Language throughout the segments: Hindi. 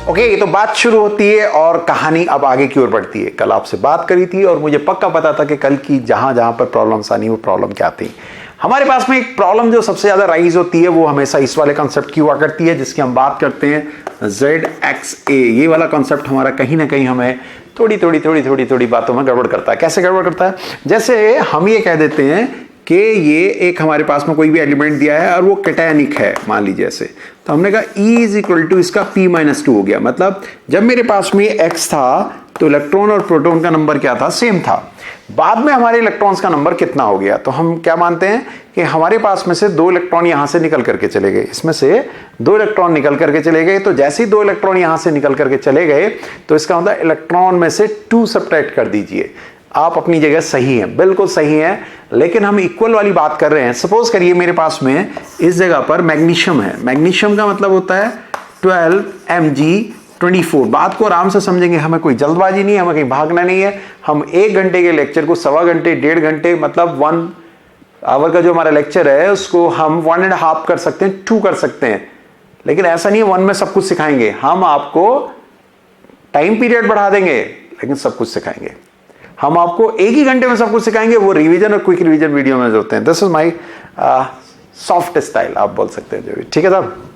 ओके, तो बात शुरू होती है और कहानी अब आगे की ओर बढ़ती है। कल आपसे बात करी थी और मुझे पक्का पता था कि कल की जहां जहां पर प्रॉब्लम्स आनी वो प्रॉब्लम क्या थी। हमारे पास में एक प्रॉब्लम जो सबसे ज्यादा राइज होती है वो हमेशा इस वाले कॉन्सेप्ट की हुआ करती है जिसकी हम बात करते हैं ZXA। ये वाला कॉन्सेप्ट हमारा कहीं ना कहीं हमें थोड़ी बातों में गड़बड़ करता है। कैसे गड़बड़ करता है? जैसे हम ये कह देते हैं कि ये एक हमारे पास में कोई भी एलिमेंट दिया है और वो कैटायनिक है, मान लीजिए ऐसे, तो हमने कहा E इज इक्वल टू इसका P-2 हो गया। मतलब जब मेरे पास में X था तो इलेक्ट्रॉन और प्रोटॉन का नंबर क्या था? सेम था। बाद में हमारे इलेक्ट्रॉन्स का नंबर कितना हो गया? तो हम क्या मानते हैं कि हमारे पास में से 2 इलेक्ट्रॉन यहां से निकल करके चले गए, इसमें से 2 इलेक्ट्रॉन निकल करके चले गए। तो जैसे ही 2 इलेक्ट्रॉन यहां से निकल करके चले गए तो इसका मतलब इलेक्ट्रॉन में से 2 सब्ट्रैक्ट कर दीजिए। आप अपनी जगह सही हैं, बिल्कुल सही हैं, लेकिन हम इक्वल वाली बात कर रहे हैं। सपोज करिए मेरे पास में इस जगह पर मैग्नीशियम है। मैग्नीशियम का मतलब होता है 12 Mg24। बात को आराम से समझेंगे, हमें कोई जल्दबाजी नहीं है, हमें कहीं भागना नहीं है। हम 1 घंटे के लेक्चर को 1.25 घंटे 1.5 घंटे मतलब 1 आवर का जो हमारा लेक्चर है उसको हम 1.5 कर सकते हैं, 2 कर सकते हैं। लेकिन ऐसा नहीं है 1 में सब कुछ सिखाएंगे। हम आपको टाइम पीरियड बढ़ा देंगे लेकिन सब कुछ सिखाएंगे। हम आपको 1 ही घंटे में सब कुछ सिखाएंगे। वो रिवीजन और क्विक रिवीजन वीडियो में जो होते हैं, this is my soft style, आप बोल सकते हैं जो भी, ठीक है साहब।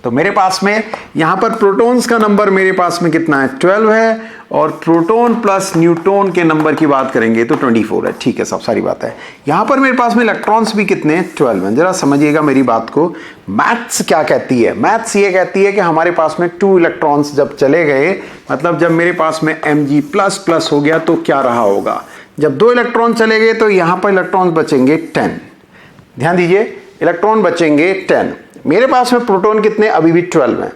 तो मेरे पास में यहां पर प्रोटॉन्स का नंबर मेरे पास में कितना है? 12 है, और प्रोटॉन प्लस न्यूट्रॉन के नंबर की बात करेंगे तो 24 है। ठीक है सब सारी बात है। यहां पर मेरे पास में इलेक्ट्रॉन्स भी कितने हैं? 12 हैं। जरा समझिएगा मेरी बात को। मैथ्स क्या कहती है? मैथ्स ये कहती है कि हमारे पास में 2 इलेक्ट्रॉन्स जब चले गए, मतलब जब मेरे पास में Mg++ हो गया तो क्या रहा होगा? जब 2 इलेक्ट्रॉन चले गए तो यहां पर इलेक्ट्रॉन बचेंगे 10। ध्यान दीजिए, इलेक्ट्रॉन बचेंगे 10। मेरे पास में प्रोटॉन कितने? अभी भी 12 हैं।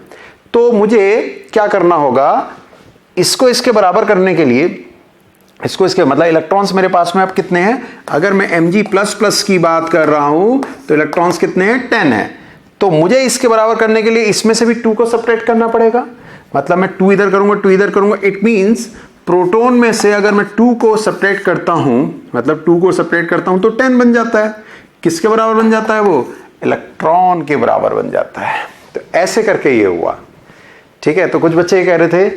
तो मुझे क्या करना होगा? इसको इसके बराबर करने के लिए, इसको इसके मतलब इलेक्ट्रॉन्स मेरे पास में अब कितने हैं? अगर मैं Mg++ की बात कर रहा हूं तो इलेक्ट्रॉन्स कितने हैं? 10 हैं। तो मुझे इसके बराबर करने के लिए इसमें से भी 2 को सब्ट्रैक्ट करना पड़ेगा। मतलब मैं 2 इधर करूंगा, 2 इधर करूंगा। इट मींस प्रोटॉन में से अगर मैं 2 को सब्ट्रैक्ट करता हूं, मतलब 2 को सब्ट्रैक्ट करता हूं तो 10 बन जाता है। किसके बराबर बन जाता है? वो इलेक्ट्रॉन के बराबर बन जाता है। तो ऐसे करके ये हुआ, ठीक है। तो कुछ बच्चे ये कह रहे थे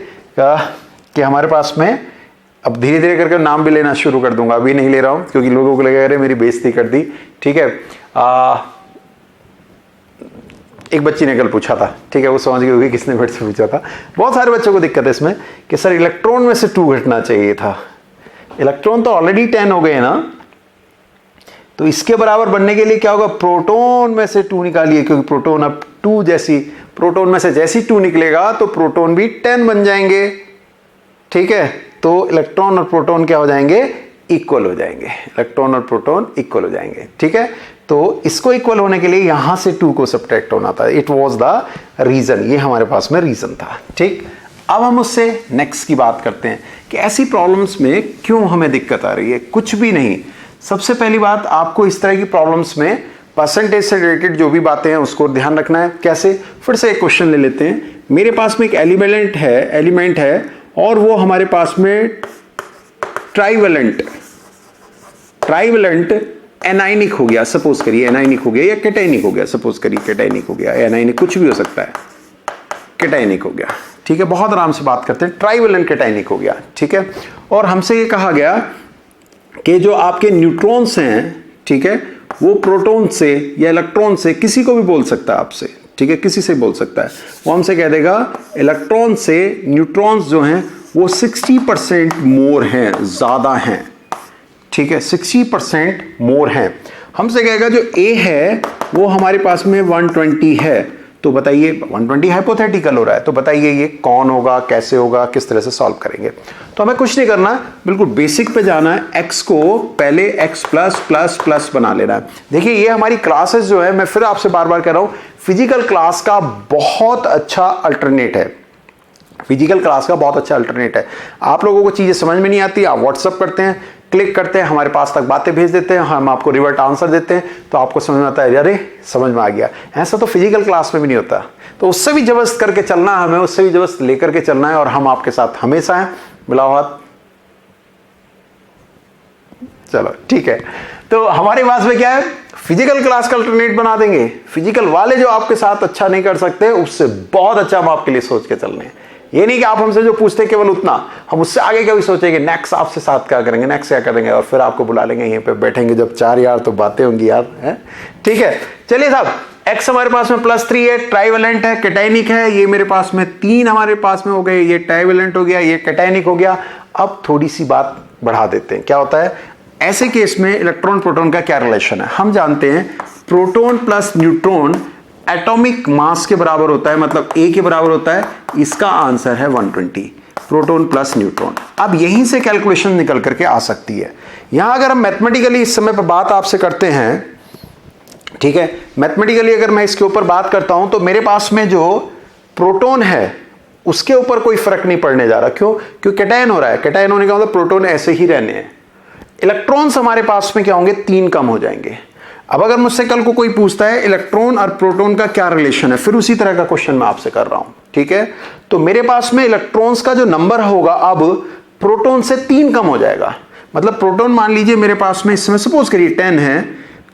कि हमारे पास में, अब धीरे धीरे करके नाम भी लेना शुरू कर दूंगा, अभी नहीं ले रहा हूं क्योंकि लोगों को लगा अरे मेरी बेइज्जती कर दी, ठीक है। एक बच्ची ने कल पूछा था, ठीक है, वो समझ गई होगी किसने मेरे से पूछा था। बहुत सारे बच्चों को दिक्कत है इसमें कि सर इलेक्ट्रॉन में से 2 घटना चाहिए था। इलेक्ट्रॉन तो ऑलरेडी 10 हो गए ना, तो इसके बराबर बनने के लिए क्या होगा? प्रोटॉन में से 2 निकालिए, क्योंकि प्रोटॉन अब 2 जैसी, प्रोटॉन में से जैसी 2 निकलेगा तो प्रोटॉन भी 10 बन जाएंगे, ठीक है। तो इलेक्ट्रॉन और प्रोटॉन क्या हो जाएंगे? इक्वल हो जाएंगे। इलेक्ट्रॉन और प्रोटॉन इक्वल हो जाएंगे, ठीक है। तो इसको इक्वल होने के लिए यहां से 2 को सब्ट्रैक्ट होना था। इट वॉज द रीजन, ये हमारे पास में रीजन था, ठीक। अब हम उससे नेक्स्ट की बात करते हैं कि ऐसी प्रॉब्लम्स में क्यों हमें दिक्कत आ रही है। कुछ भी नहीं, सबसे पहली बात आपको इस तरह की प्रॉब्लम्स में परसेंटेज से रिलेटेड जो भी बातें हैं उसको ध्यान रखना है। कैसे? फिर से एक क्वेश्चन ले लेते हैं। मेरे पास में एक एलिमेंट है और वो हमारे पास में ट्राइवेलेंट एनाइनिक हो गया। सपोज करिए एनाइनिक हो गया या कैटाइनिक हो गया। सपोज करिए कैटाइनिक हो गया, एनाइनिक कुछ भी हो सकता है, कैटाइनिक हो गया, ठीक है। बहुत आराम से बात करते हैं। ट्राइवेलेंट कैटाइनिक हो गया, ठीक है। और हमसे ये कहा गया कि जो आपके न्यूट्रॉन्स हैं, ठीक है, वो प्रोटॉन से या इलेक्ट्रॉन से, किसी को भी बोल सकता है आपसे, ठीक है, किसी से बोल सकता है। वो हमसे कह देगा इलेक्ट्रॉन से न्यूट्रॉन्स जो हैं वो 60% मोर हैं, ज्यादा हैं, ठीक है, 60% मोर हैं। हमसे कहेगा जो A है वो हमारे पास में 120 है। तो बताइए 120 हाइपोथेटिकल हो रहा है, तो बताइए ये कौन होगा, कैसे होगा, किस तरह से सॉल्व करेंगे। तो हमें कुछ नहीं करना, बिल्कुल बेसिक पे जाना है। x को पहले x+++ बना लेना है। देखिए ये हमारी क्लासेस जो है, मैं फिर आपसे बार बार कह रहा हूं, फिजिकल क्लास का बहुत अच्छा अल्टरनेट है। फिजिकल क्लास का बहुत अच्छा अल्टरनेट है। आप लोगों को चीजें समझ में नहीं आती, आप व्हाट्सअप करते हैं, क्लिक करते हैं, हमारे पास तक बातें भेज देते हैं, हम आपको रिवर्ट आंसर देते हैं, तो आपको समझ में आता है अरे समझ में आ गया। ऐसा तो फिजिकल क्लास में भी नहीं होता। तो उससे भी जबरदस्त करके चलना है हमें, उससे भी जबरदस्त लेकर के चलना है, और हम आपके साथ हमेशा हैं। मिलाओ हाथ, चलो ठीक है। तो हमारे पास में क्या है, फिजिकल क्लास का अल्टरनेट बना देंगे। फिजिकल वाले जो आपके साथ अच्छा नहीं कर सकते, उससे बहुत अच्छा हम आपके लिए सोच के चल रहे हैं। ये नहीं कि आप हमसे जो पूछते हैं केवल उतना, हम उससे आगे कभी सोचेंगे नेक्स्ट आपसे साथ क्या करेंगे, नेक्स्ट क्या करेंगे, और फिर आपको बुला लेंगे यहीं पे बैठेंगे जब 4 यार तो बातें होंगी यार, है ठीक है। चलिए साहब, x हमारे पास में +3 है, ट्राइवेलेंट है, कैटायनिक है, ये मेरे पास में 3 हमारे पास में हो गए, ये ट्राइवेलेंट हो गया, ये कैटायनिक हो गया। अब थोड़ी सी बात बढ़ा देते हैं, क्या होता है ऐसे केस में इलेक्ट्रॉन प्रोटॉन का क्या रिलेशन है। हम जानते हैं proton plus neutron atomic mass के बराबर होता है, मतलब A के बराबर होता है। इसका आंसर है 120, प्रोटॉन प्लस न्यूट्रॉन। अब यहीं से कैलकुलेशन निकल करके आ सकती है। यहां अगर हम मैथमेटिकली इस समय पर बात आपसे करते हैं, ठीक है, मैथमेटिकली अगर मैं इसके ऊपर बात करता हूं तो मेरे पास में जो प्रोटॉन है उसके ऊपर कोई फर्क नहीं पड़ने जा रहा। क्यों? क्योंकि कैटायन हो रहा है, कैटायन होने का मतलब प्रोटॉन ऐसे ही रहने हैं। इलेक्ट्रॉन्स हमारे पास में क्या होंगे, 3 कम हो जाएंगे। अब अगर मुझसे कल को कोई पूछता है इलेक्ट्रॉन और प्रोटॉन का क्या रिलेशन है, फिर उसी तरह का क्वेश्चन मैं आपसे कर रहा हूं, ठीक है। तो मेरे पास में इलेक्ट्रॉन्स का जो नंबर होगा अब प्रोटॉन से 3 कम हो जाएगा। मतलब प्रोटॉन मान लीजिए मेरे पास में इसमें सपोज करिए 10 है,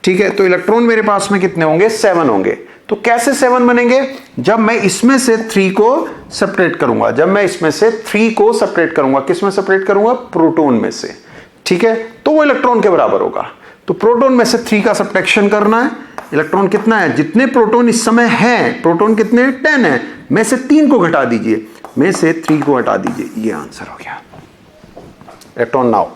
ठीक है, तो इलेक्ट्रॉन मेरे पास में कितने होंगे, 7 होंगे। तो कैसे 7 बनेंगे, जब मैं इसमें से 3 को सेपरेट करूंगा, जब मैं इसमें से 3 को सेपरेट करूंगा, किसमें सेपरेट करूंगा, प्रोटॉन में से, ठीक है, तो वो इलेक्ट्रॉन के बराबर होगा। तो प्रोटॉन में से 3 का सब्ट्रैक्शन करना है। इलेक्ट्रॉन कितना है, जितने प्रोटॉन इस समय हैं, प्रोटॉन कितने 10 है, में से 3 को घटा दीजिए, में से 3 को हटा दीजिए, ये आंसर हो गया इलेक्ट्रॉन। नाउ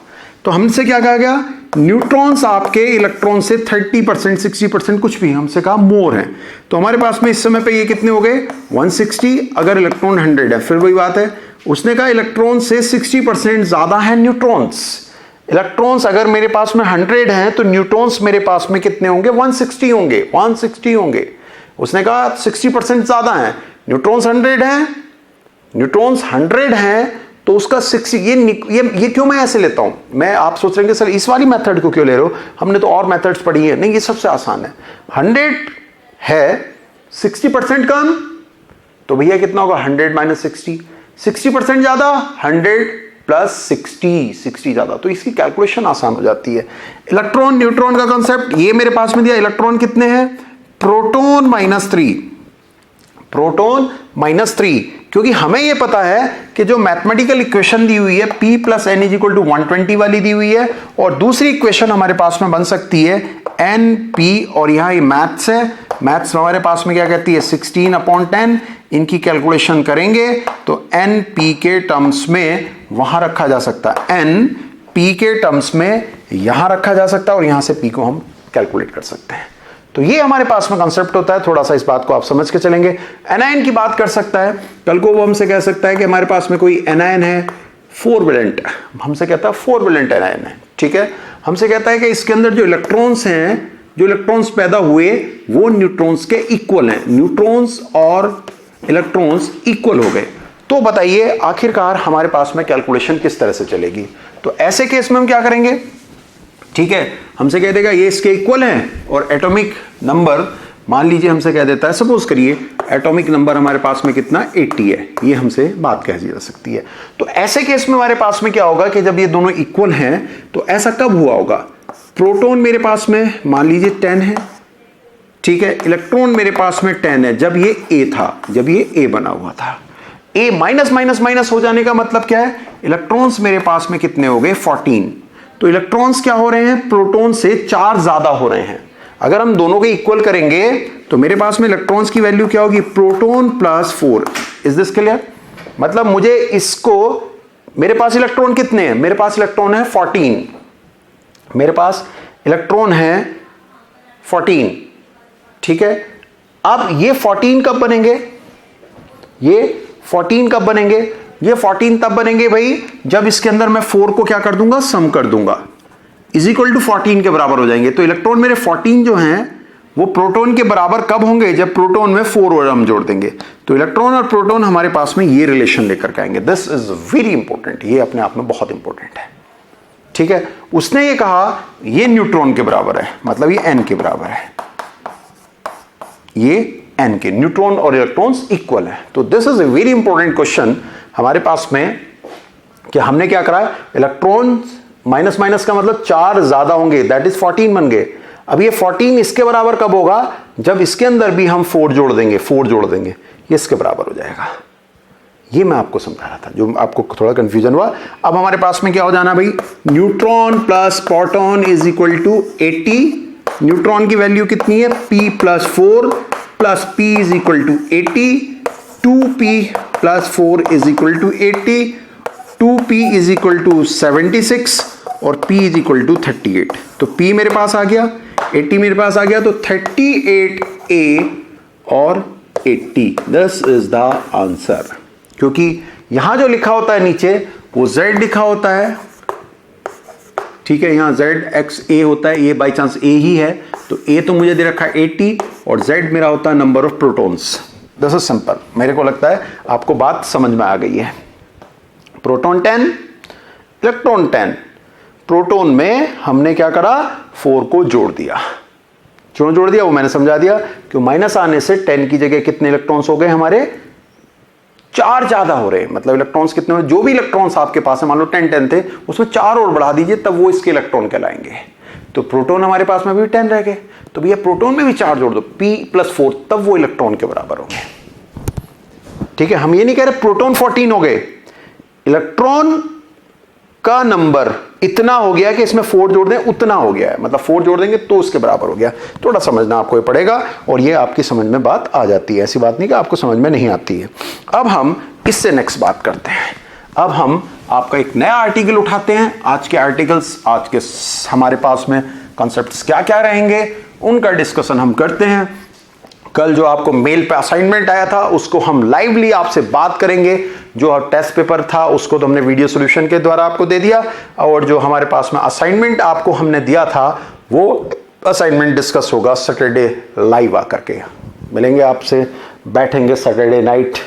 तो हमसे क्या कहा गया, न्यूट्रॉन्स आपके इलेक्ट्रॉन से 30%, 60% कुछ भी हमसे कहा मोर है। तो हमारे पास में इस समय पे ये कितने हो गए, 160। अगर इलेक्ट्रॉन 100 है, फिर वही बात है, उसने कहा इलेक्ट्रॉन से 60% ज्यादा है न्यूट्रॉन्स। इलेक्ट्रॉन्स अगर मेरे पास में 100 हैं तो न्यूट्रॉन्स मेरे पास में कितने होंगे, 160 होंगे, 160 होंगे। उसने कहा 60% ज्यादा है, न्यूट्रॉन्स 100 हैं, न्यूट्रॉन्स 100 हैं, तो उसका 60 ये क्यों मैं ऐसे लेता हूं। मैं आप सोच रहे हैं सर इस वाली मेथड को क्यों ले रहे हो, हमने तो और मेथड्स पढ़ी है। नहीं, ये सबसे आसान है। 100 है, 60% कम, तो भैया कितना होगा, 100 - 60, 60% ज्यादा, 100 + 60 ज्यादा, तो इसकी कैलकुलेशन आसान हो जाती है। इलेक्ट्रॉन न्यूट्रॉन का कॉन्सेप्ट ये मेरे पास में दिया, इलेक्ट्रॉन कितने हैं, प्रोटॉन -3, प्रोटॉन -3, क्योंकि हमें यह पता है कि जो मैथमेटिकल इक्वेशन दी हुई है P + N = 120 वाली दी हुई है, और दूसरी इक्वेशन हमारे पास में बन सकती है NP, और यहां ये मैथ्स है, मैथ्स हमारे पास में क्या कहती है, 16/10। इनकी कैलकुलेशन करेंगे तो NP के टर्म्स में वहां रखा जा सकता है, NP के टर्म्स में यहां रखा जा सकता है, और यहां से P को हम कैलकुलेट कर सकते हैं। तो ये हमारे पास में कंसेप्ट होता है, थोड़ा सा इस बात को आप समझ के चलेंगे। एनायन की बात कर सकता है, कल को वो हमसे कह सकता है कि हमारे पास में कोई एनायन है 4 वैलेंट, हमसे कहता है 4 वैलेंट एनायन है, ठीक है। हमसे कहता है कि इसके अंदर जो इलेक्ट्रॉन्स हैं, जो इलेक्ट्रॉन्स पैदा हुए वो न्यूट्रॉन्स के इक्वल हैं, न्यूट्रॉन्स और इलेक्ट्रॉन्स इक्वल हो गए। तो बताइए आखिरकार हमारे पास में कैलकुलेशन किस तरह से चलेगी। तो ऐसे केस में हम क्या करेंगे, ठीक है, हमसे कह देगा ये इसके इक्वल हैं, और एटॉमिक नंबर मान लीजिए हमसे कह देता है, सपोज करिए एटॉमिक नंबर हमारे पास में कितना 80 है, ये हमसे बात कह जा सकती है। तो ऐसे केस में हमारे पास में क्या होगा कि जब ये दोनों इक्वल हैं, तो ऐसा कब हुआ होगा, प्रोटॉन मेरे पास में मान लीजिए 10 है, ठीक है, इलेक्ट्रॉन मेरे पास में 10 है, जब ये A था, जब ये A बना हुआ था। A माइनस माइनस माइनस हो जाने का मतलब क्या है, इलेक्ट्रॉन्स मेरे पास में कितने हो गए 14, तो इलेक्ट्रॉन्स क्या हो रहे हैं, प्रोटॉन से 4 ज्यादा हो रहे हैं। अगर हम दोनों के इक्वल करेंगे तो मेरे पास में इलेक्ट्रॉन्स की वैल्यू क्या होगी, प्रोटॉन + 4। इज दिस क्लियर, मतलब मुझे इसको, मेरे पास इलेक्ट्रॉन कितने हैं, मेरे पास इलेक्ट्रॉन है 14, मेरे पास इलेक्ट्रॉन है 14, ठीक है। अब ये 14 कब बनेंगे, ये 14 कब बनेंगे, ये 14 तब बनेंगे भाई जब इसके अंदर मैं 4 को क्या कर दूंगा, सम कर दूंगा, = 14 के बराबर हो जाएंगे। तो इलेक्ट्रॉन मेरे 14 जो हैं वो प्रोटॉन के बराबर कब होंगे, जब प्रोटॉन में 4 और हम जोड़ देंगे। तो इलेक्ट्रॉन और प्रोटॉन हमारे पास में ये रिलेशन लेकर के आएंगे। दिस इज वेरी इंपॉर्टेंट, ये अपने आप में बहुत इंपॉर्टेंट है, ठीक है। उसने ये कहा ये न्यूट्रॉन के बराबर है, मतलब ये n के बराबर है, ये n के, न्यूट्रॉन और इलेक्ट्रॉन्स इक्वल है। तो this is a very important question हमारे पास में, कि हमने क्या करा, इलेक्ट्रॉन माइनस माइनस का मतलब 4 ज्यादा होंगे, दैट इज 14 बन गए। अब ये 14 इसके बराबर कब होगा, जब इसके अंदर भी हम 4 जोड़ देंगे, 4 जोड़ देंगे, ये इसके बराबर हो जाएगा, ये मैं आपको समझा रहा था, जो आपको थोड़ा कंफ्यूजन हुआ। अब हमारे पास में क्या हो जाना भाई, neutron plus proton is equal to 80। Neutron की वैल्यू कितनी है, p plus 4 plus p is equal to 80। 2p plus 4 is equal to 80। 2p is equal to 76 और p इज इक्वल टू 38। तो p मेरे पास आ गया, 80 मेरे पास आ गया, तो 38a और 80, दिस इज द आंसर। क्योंकि यहां जो लिखा होता है नीचे वो z लिखा होता है, ठीक है, यहां ZXA होता है, ये बाई चांस A ही है, तो A तो मुझे दे रखा है 80 और Z मेरा होता है number of protons. This is simple. मेरे को लगता है आपको बात समझ में आ गई है। Proton 10, electron 10। प्रोटॉन में हमने क्या करा, 4 को जोड़ दिया। क्यों जोड़ दिया वो मैंने समझा दिया, क्यों माइनस आने से 10 की जगह कितने इलेक्ट्रॉन्स हो गए हमारे, 4 ज्यादा हो रहे हैं। मतलब इलेक्ट्रॉन्स कितने हो, जो भी इलेक्ट्रॉन्स आपके पास है, मान लो 10 थे, उसमें 4 और बढ़ा दीजिए, तब वो इसके इलेक्ट्रॉन कहलाएंगे। तो प्रोटॉन हमारे पास में भी 10 रह गए, तो भैया प्रोटॉन में भी 4 जोड़ दो, p प्लस 4, तब वो इलेक्ट्रॉन के बराबर होंगे। ठीक है, हम ये नहीं कह रहे प्रोटॉन 14 हो गए, इलेक्ट्रॉन का नंबर इतना हो गया कि इसमें 4 जोड़ दें उतना हो गया है, मतलब 4 जोड़ देंगे तो उसके बराबर हो गया। थोड़ा समझना आपको ये पड़ेगा और ये आपकी समझ में बात आ जाती है, ऐसी बात नहीं कि आपको समझ में नहीं आती है। अब हम इससे नेक्स्ट बात करते हैं। अब हम आपका एक नया आर्टिकल उठाते हैं। आज के आर्टिकल्स, आज के हमारे पास में कॉन्सेप्ट्स क्या क्या रहेंगे उनका डिस्कशन हम करते हैं। कल जो आपको मेल पे असाइनमेंट आया था उसको हम लाइवली आपसे बात करेंगे। जो टेस्ट पेपर था उसको तो हमने वीडियो सॉल्यूशन के द्वारा आपको दे दिया, और जो हमारे पास में असाइनमेंट आपको हमने दिया था वो असाइनमेंट डिस्कस होगा सैटरडे लाइव आकर के। मिलेंगे आपसे, बैठेंगे सैटरडे नाइट,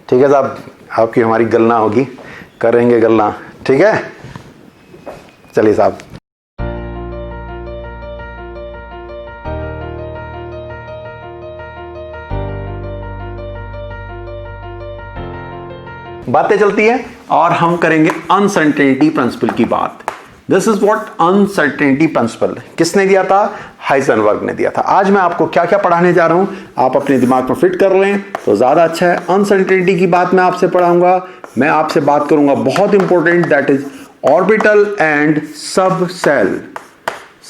ठीक है साहब, आपकी हमारी गलना होगी, करेंगे गलना, ठीक है। चलिए साहब, बातें चलती है और हम करेंगे अनसर्टेनिटी प्रिंसिपल की बात। This is what uncertainty principle किसने दिया था, हाइजेनबर्ग ने दिया था। आज मैं आपको क्या क्या पढ़ाने जा रहा हूं, आप अपने दिमाग में फिट कर लें तो ज्यादा अच्छा है। अनसर्टेनिटी की बात मैं आपसे पढ़ाऊंगा, मैं आपसे बात करूंगा बहुत important, that is orbital and सब सेल।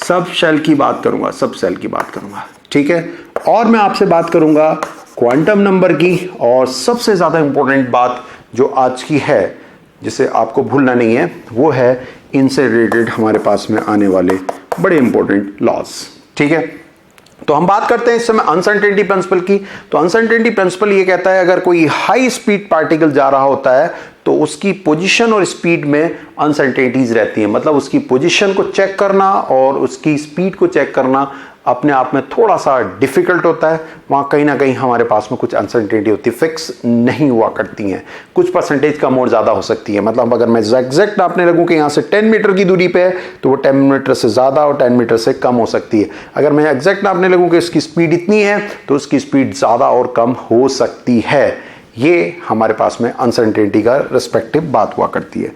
सब शेल की बात करूंगा, सब सेल की बात करूंगा, ठीक है। और मैं आपसे बात करूंगा क्वांटम नंबर की, और सबसे ज्यादा इंपॉर्टेंट बात जो आज की है जिसे आपको भूलना नहीं है वो है इनसे रिलेटेड हमारे पास में आने वाले बड़े इंपॉर्टेंट लॉज, ठीक है। तो हम बात करते हैं इस समय अनसर्टेनिटी प्रिंसिपल की। तो अनसर्टेनिटी प्रिंसिपल ये कहता है अगर कोई हाई स्पीड पार्टिकल जा रहा होता है तो उसकी पोजीशन और स्पीड में अनसर्टेनिटीज रहती है। मतलब उसकी पोजीशन को चेक करना और उसकी स्पीड को चेक करना अपने आप में थोड़ा सा डिफिकल्ट होता है। वहाँ कहीं ना कहीं हमारे पास में कुछ अनसर्टेनिटी होती है, फिक्स नहीं हुआ करती हैं, कुछ परसेंटेज कम और ज़्यादा हो सकती है। मतलब अगर मैं एग्जैक्ट नापने लगूँ कि यहाँ से 10 मीटर की दूरी पे है तो वो 10 मीटर से ज़्यादा और 10 मीटर से कम हो सकती है। अगर मैं एग्जैक्ट नापने लगूँ कि इसकी स्पीड इतनी है तो उसकी स्पीड ज़्यादा और कम हो सकती है। ये हमारे पास में अनसर्टेनिटी का रिस्पेक्टिव बात हुआ करती है।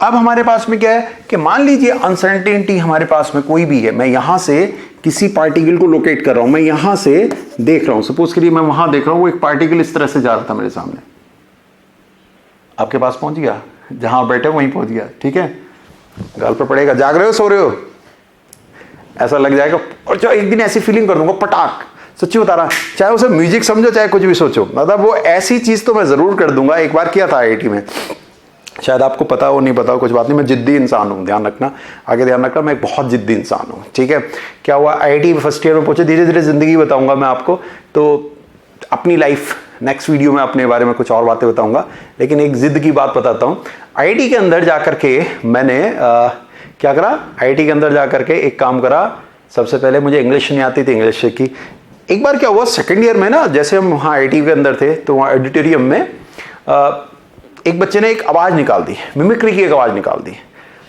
अब हमारे पास में क्या है कि मान लीजिए अनसर्टेनिटी हमारे पास में कोई भी है, मैं यहां से किसी पार्टिकल को लोकेट कर रहा हूं, मैं यहां से देख रहा हूं, सपोज के लिए मैं वहां देख रहा हूं, वो एक पार्टिकल इस तरह से जा रहा था मेरे सामने, आपके पास पहुंच गया, जहां बैठे वहीं पहुंच गया, ठीक है। गाल पर पड़ेगा, जाग रहे हो सो रहे हो, ऐसा लग जाएगा। और जो एक दिन ऐसी फीलिंग कर दूंगा पटाख, सच्ची बता रहा, चाहे उसे म्यूजिक समझो चाहे कुछ भी सोचो, मतलब वो ऐसी चीज तो मैं जरूर कर दूंगा। एक बार किया था IIT में, शायद आपको पता हो नहीं पता हो, कुछ बात नहीं, मैं जिद्दी इंसान हूँ, ध्यान रखना, आगे ध्यान रखना, मैं एक बहुत जिद्दी इंसान हूँ, ठीक है। क्या हुआ, IIT फर्स्ट ईयर में पहुंचे, धीरे धीरे जिंदगी बताऊंगा मैं आपको, तो अपनी लाइफ नेक्स्ट वीडियो में अपने बारे में कुछ और बातें बताऊंगा, लेकिन एक जिद की बात बताता हूँ। IIT के अंदर जाकर के मैंने क्या करा, IIT के अंदर जाकर के एक काम करा। सबसे पहले मुझे इंग्लिश नहीं आती थी, इंग्लिश की। एक बार क्या हुआ, सेकेंड ईयर में ना, जैसे हम वहाँ IIT के अंदर थे तो वहाँ ऑडिटोरियम में एक बच्चे ने एक आवाज़ निकाल दी, मिमिक्री की एक आवाज़ निकाल दी।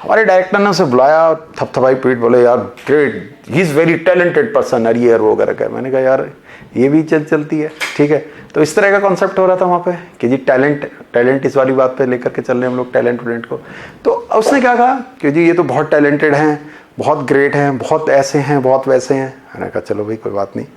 हमारे डायरेक्टर ने उसे बुलाया, थपथपाई पीठ, बोले यार great, he is very talented person, अरे यार वो वगैरह का। मैंने कहा यार ये भी चलती है, ठीक है। तो इस तरह का कॉन्सेप्ट हो रहा था वहाँ पे कि जी टैलेंट इस वाली बात पे लेकर के चल रहे हम लोग, टैलेंट को। तो उसने क्या कहा कि जी ये तो बहुत टैलेंटेड हैं, बहुत ग्रेट हैं, बहुत ऐसे हैं, बहुत वैसे हैं। मैंने कहा चलो भाई कोई बात नहीं।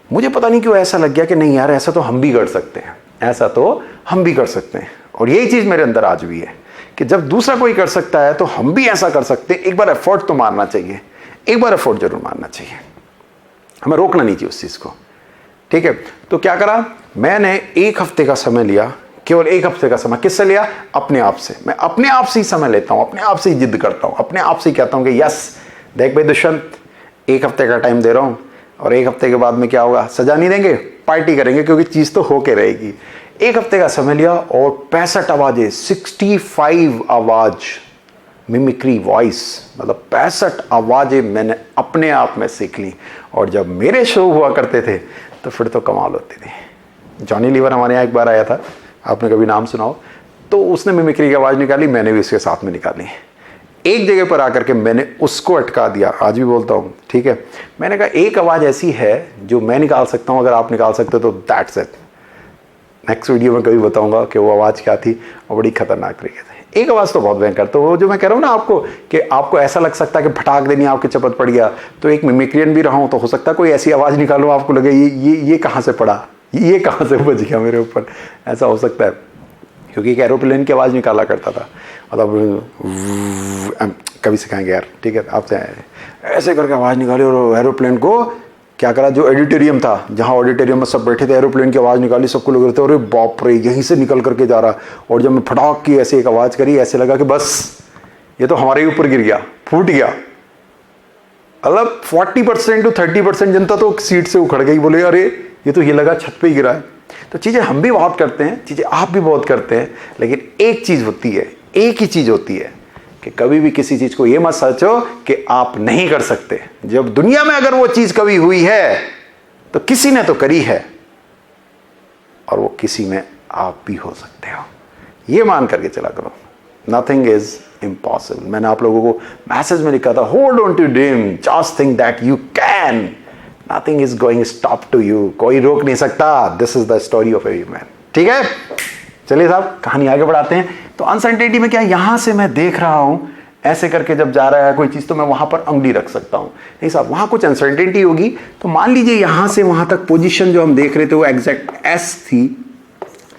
मुझे पता नहीं क्यों ऐसा लग गया कि नहीं यार ऐसा तो हम भी कर सकते हैं, ऐसा तो हम भी कर सकते हैं। और यही चीज मेरे अंदर आज भी है कि जब दूसरा कोई कर सकता है तो हम भी ऐसा कर सकते हैं। एक बार एफर्ट तो मारना चाहिए, एक बार एफर्ट जरूर मारना चाहिए, हमें रोकना नहीं चाहिए उस चीज को। ठीक है, तो क्या करा, मैंने 1 हफ्ते का समय लिया, केवल 1 हफ्ते का समय। किससे लिया? अपने आप से। मैं अपने आप से ही समय लेता हूं, अपने आप से ही जिद करता हूं, अपने आप से ही कहता हूं कि यस देख भाई दुष्यंत, 1 हफ्ते का टाइम दे रहा हूं, और 1 हफ्ते के बाद में क्या होगा, सजा नहीं देंगे, पार्टी करेंगे, क्योंकि चीज तो होके रहेगी। 1 हफ्ते का समय लिया और 65 आवाजें, 65 आवाज मिमिक्री वॉइस, मतलब 65 आवाजें मैंने अपने आप में सीख ली। और जब मेरे शो हुआ करते थे तो फिर तो कमाल होती थी। जॉनी लीवर हमारे यहाँ एक बार आया था, आपने कभी नाम सुना हो, तो उसने मिमिक्री की आवाज निकाली, मैंने भी उसके साथ में निकाली। एक जगह पर आकर के मैंने उसको अटका दिया, आज भी बोलता हूँ, ठीक है। मैंने कहा एक आवाज ऐसी है जो मैं निकाल सकता हूँ, अगर आप निकाल सकते हो तो दैट्स इट। नेक्स्ट वीडियो में कभी बताऊंगा कि वो आवाज क्या थी और बड़ी खतरनाक तरीके से। एक आवाज तो बहुत भयंकर, तो वो जो मैं कह रहा हूँ ना आपको कि आपको ऐसा लग सकता है कि फटाक देनी आपके चपत पड़ गया, तो एक मिमिक्रियन भी रहा हूँ तो हो सकता है कोई ऐसी आवाज निकालो आपको लगे ये कहाँ से पड़ा, ये कहाँ से बज गया मेरे ऊपर, ऐसा हो सकता है। क्योंकि एक एरोप्लेन की आवाज निकाला करता था, मतलब कभी सिखाएंगे यार, ठीक है, आपसे ऐसे करके आवाज निकाली और एरोप्लेन को क्या करा, जो ऑडिटोरियम था, जहां ऑडिटोरियम में सब बैठे थे, एरोप्लेन की आवाज निकाली, सबको लग रहे थे अरे बाप रे यहीं से निकल करके जा रहा। और जब मैं फटाक की ऐसे एक आवाज करी, ऐसे लगा कि बस ये तो हमारे ही ऊपर गिर गया, फूट गया। मतलब 40% to 30% जनता तो सीट से उखड़ गई, बोले अरे ये तो ये लगा छत पे ही गिरा है। तो चीजें हम भी बहुत करते हैं, चीजें आप भी बहुत करते हैं, लेकिन एक चीज होती है, एक ही चीज होती है कि कभी भी किसी चीज को ये मत सोचो कि आप नहीं कर सकते। जब दुनिया में अगर वो चीज कभी हुई है तो किसी ने तो करी है, और वो किसी में आप भी हो सकते हो। ये मान करके चला करो, नथिंग इज इम्पॉसिबल। मैंने आप लोगों को मैसेज में लिखा था, hold on to dream, just think that you can, nothing is going stop to you, कोई रोक नहीं सकता। This is the story of every man. ठीक है, चलिए साहब कहानी आगे बढ़ाते हैं। तो अनसर्टेनिटी में क्या, यहां से मैं देख रहा हूं ऐसे करके जब जा रहा है कोई चीज, तो मैं वहां पर अंगुली रख सकता हूं। नहीं साहब, वहां कुछ अनसर्टेनिटी होगी, तो मान लीजिए यहां से वहां तक पोजीशन जो हम देख रहे थे वो एग्जैक्ट एस थी,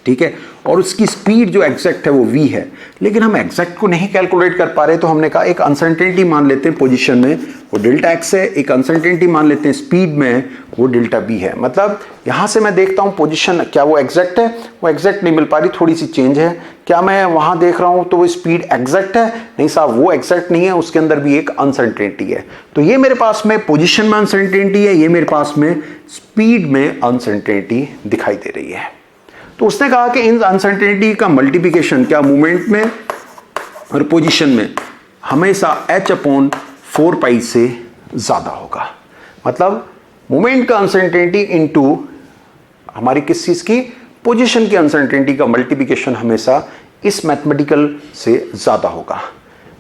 ठीक है, और उसकी स्पीड जो एग्जैक्ट है वो v है, लेकिन हम एग्जैक्ट को नहीं कैलकुलेट कर पा रहे, तो हमने कहा एक अनसर्टेनिटी मान लेते हैं पोजीशन में, वो डेल्टा x है, एक अनसर्टेनिटी मान लेते हैं स्पीड में, वो डेल्टा b है। मतलब यहां से मैं देखता हूं पोजीशन, क्या वो एग्जैक्ट है, वो एग्जैक्ट नहीं मिल पा रही, थोड़ी सी चेंज है। क्या मैं वहां देख रहा हूं तो वो स्पीड एग्जैक्ट है, नहीं साहब वो एग्जैक्ट नहीं है, उसके अंदर भी एक अनसर्टेनिटी है। तो ये मेरे पास में पोजीशन में अनसर्टेनिटी है, ये मेरे पास में स्पीड में अनसर्टेनिटी दिखाई दे रही है। तो उसने कहा कि इन अनसर्टेनिटी का मल्टीप्लिकेशन क्या मूवमेंट में और पोजीशन में हमेशा h/4 पाई से ज्यादा होगा। मतलब मूवमेंट का अनसर्टेनिटी इनटू हमारी किस चीज की, पोजीशन की अनसर्टेनिटी का मल्टीप्लिकेशन हमेशा इस मैथमेटिकल से ज्यादा होगा।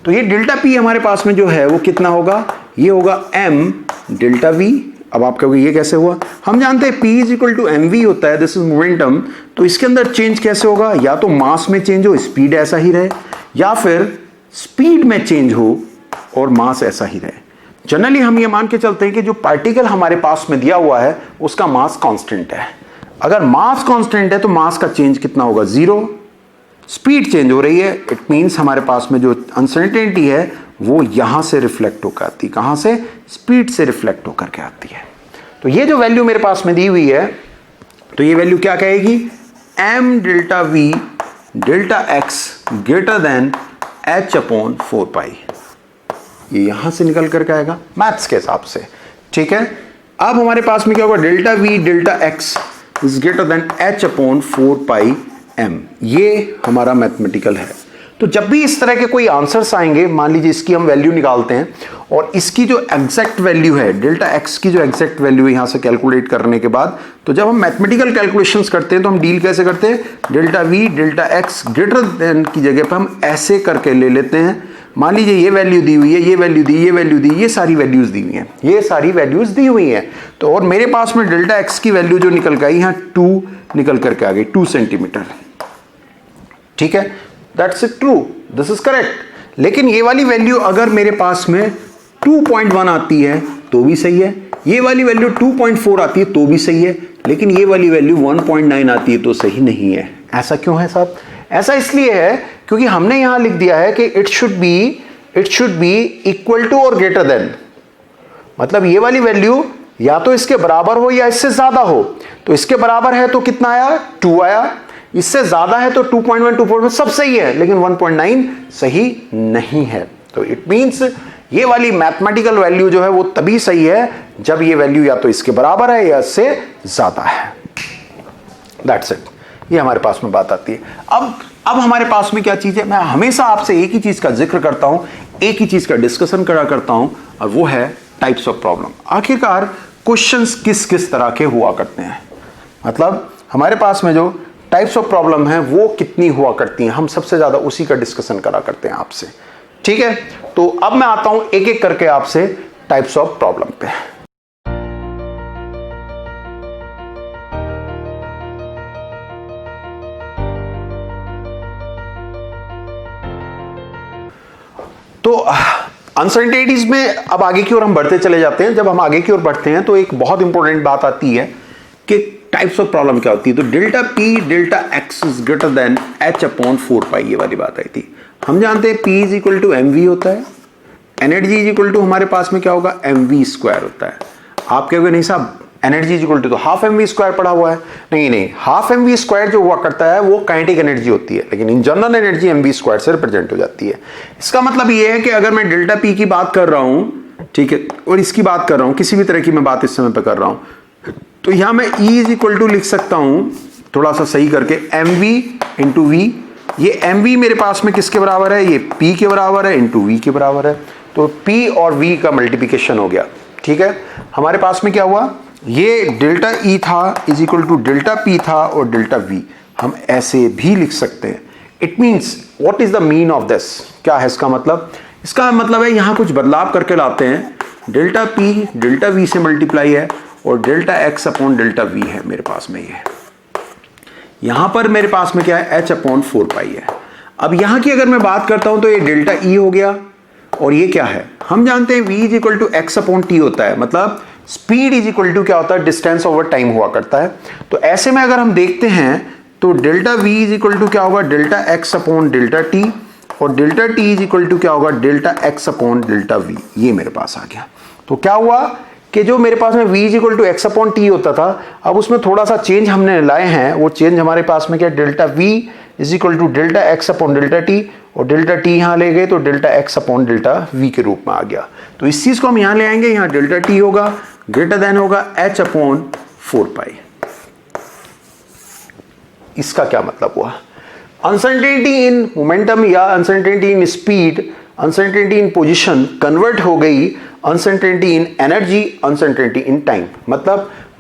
तो ये डेल्टा p हमारे पास में जो है वो कितना होगा, ये होगा m डेल्टा v। अब आप कहोगे ये कैसे हुआ, हम जानते हैं P is equal to mv होता है, दिस इज मोमेंटम। तो इसके अंदर चेंज कैसे होगा, या तो मास में चेंज हो, स्पीड ऐसा ही रहे, या फिर स्पीड में चेंज हो और मास ऐसा ही रहे। जनरली हम ये मान के चलते हैं कि जो पार्टिकल हमारे पास में दिया हुआ है उसका मास कांस्टेंट है। अगर मास कांस्टेंट है तो मास का चेंज कितना होगा, 0। स्पीड चेंज हो रही है, इट मींस हमारे पास में जो अनसर्टेनिटी है वो यहां से रिफ्लेक्ट होकर आती है, कहां से, स्पीड से रिफ्लेक्ट होकर के आती है। तो ये जो वैल्यू मेरे पास में दी हुई है, तो ये वैल्यू क्या कहेगी, m delta v delta x greater than h/4 पाई। ये यहां से निकल करके आएगा मैथ्स के हिसाब से, ठीक है। अब हमारे पास में क्या होगा, delta v delta x is greater then h/4 pi m। ये हमारा मैथमेटिकल है। तो जब भी इस तरह के कोई आंसर्स आएंगे, मान लीजिए इसकी हम वैल्यू निकालते हैं और इसकी जो एग्जैक्ट वैल्यू है, डेल्टा x की जो एग्जैक्ट वैल्यू है यहां से कैलकुलेट करने के बाद, तो जब हम मैथमेटिकल कैलकुलेशंस करते हैं तो हम डील कैसे करते हैं, delta v delta x greater than की जगह पर हम ऐसे करके ले लेते हैं। मान लीजिए ये वैल्यू दी हुई है, ये वैल्यू दी, ये वैल्यू दी, ये सारी वैल्यूज दी हुई हैं, ये सारी वैल्यूज दी हुई हैं। तो और मेरे पास में डेल्टा x की वैल्यू जो निकल गई यहाँ 2 निकल करके आ गई, 2 सेंटीमीटर, ठीक है। That's it, true, this is correct. लेकिन ये वाली वैल्यू अगर मेरे पास में 2.1 आती है तो भी सही है, ये वाली वैल्यू 2.4 आती है तो भी सही है, लेकिन ये वाली वैल्यू 1.9 आती है तो सही नहीं है। ऐसा क्यों है साहब? ऐसा इसलिए है क्योंकि हमने यहां लिख दिया है कि it should be equal to और ग्रेटर देन, मतलब ये वाली वैल्यू या तो इसके बराबर हो या इससे ज्यादा हो। तो इसके बराबर है तो कितना आया? 2 आया। इससे ज्यादा है तो 2.1 2.1 सब सही है, लेकिन 1.9 सही नहीं है। तो इट मींस ये वाली मैथमेटिकल वैल्यू जो है वो तभी सही है जब ये वैल्यू या तो इसके बराबर है या इससे ज्यादा है। दैट्स इट, ये हमारे पास में बात आती है। अब हमारे पास में क्या चीज है? मैं हमेशा आपसे एक ही चीज का जिक्र करता हूं, एक ही चीज का डिस्कशन करा करता हूं, और वो है टाइप्स ऑफ प्रॉब्लम। आखिरकार क्वेश्चंस किस किस तरह के हुआ करते हैं, मतलब हमारे पास में जो टाइप्स ऑफ प्रॉब्लम है वो कितनी हुआ करती हैं, हम सबसे ज्यादा उसी का डिस्कशन करा करते हैं आपसे। ठीक है, तो अब मैं आता हूं एक एक करके आपसे टाइप्स ऑफ प्रॉब्लम पे। तो अनसर्टेनिटीज में अब आगे की ओर हम बढ़ते चले जाते हैं। जब हम आगे की ओर बढ़ते हैं तो एक बहुत इंपॉर्टेंट बात आती है कि टाइप्स ऑफ प्रॉब्लम क्या होती है। तो delta P delta X is greater than H upon 4 pi, ये वाली बात आई थी। हम जानते हैं P is equal to M V होता है, एनर्जी इज इक्वल टू हमारे पास में क्या होगा? एम वी स्क्वायर होता है। आप कहोगे नहीं साहब एनर्जी इज इक्वल टू तो हाफ एम वी स्क्वायर पढ़ा हुआ है। नहीं, हाफ एम वी स्क्वायर जो हुआ करता है वो काइनेटिक एनर्जी होती है, लेकिन in general energy M V square से रिप्रेजेंट हो जाती है। इसका मतलब ये है कि अगर मैं डेल्टा पी की बात कर रहा हूं, ठीक है, और इसकी बात कर रहा हूं, किसी भी तरह की मैं बात इस समय पे कर रहा हूं, तो यहां मैं E इज इक्वल टू लिख सकता हूं थोड़ा सा सही करके, एम वी इंटू वी। ये एम वी मेरे पास में किसके बराबर है? ये P के बराबर है इंटू वी के बराबर है। तो P और V का मल्टीप्लिकेशन हो गया। ठीक है, हमारे पास में क्या हुआ? ये डेल्टा E था is equal to delta P था और डेल्टा V हम ऐसे भी लिख सकते हैं। It means what is the mean of this? क्या है इसका मतलब? इसका मतलब है यहां कुछ बदलाव करके लाते हैं। डेल्टा P डेल्टा V से मल्टीप्लाई है और delta X upon delta V है मेरे पास में। ये यहां पर मेरे पास में क्या है? H अपॉन 4 पाई है। अब यहां की अगर मैं बात करता हूं तो ये डेल्टा E हो गया, और ये क्या है? हम जानते हैं V is equal to X upon T होता है, मतलब स्पीड इज इक्वल टू क्या होता है? डिस्टेंस ओवर टाइम हुआ करता है। तो ऐसे में अगर हम देखते हैं तो delta V is equal to क्या होगा? Delta X upon delta T, और delta T is equal to क्या होगा? Delta X upon delta V। ये मेरे पास आ गया। तो क्या हुआ कि जो मेरे पास में V is equal to X upon T होता था, अब उसमें थोड़ा सा चेंज हमने लाए हैं। वो चेंज हमारे पास में क्या? Delta V is equal to delta X upon delta T, और डेल्टा टी यहां ले गए तो delta X upon delta V के रूप में आ गया। तो इस चीज को हम यहां ले आएंगे, यहां डेल्टा टी होगा ग्रेटर देन होगा H अपॉन 4 पाई। इसका क्या मतलब हुआ? अनसर्टेनिटी इन मोमेंटम या uncertainty in speed, uncertainty in position convert हो गई uncertainty in energy, uncertainty in time.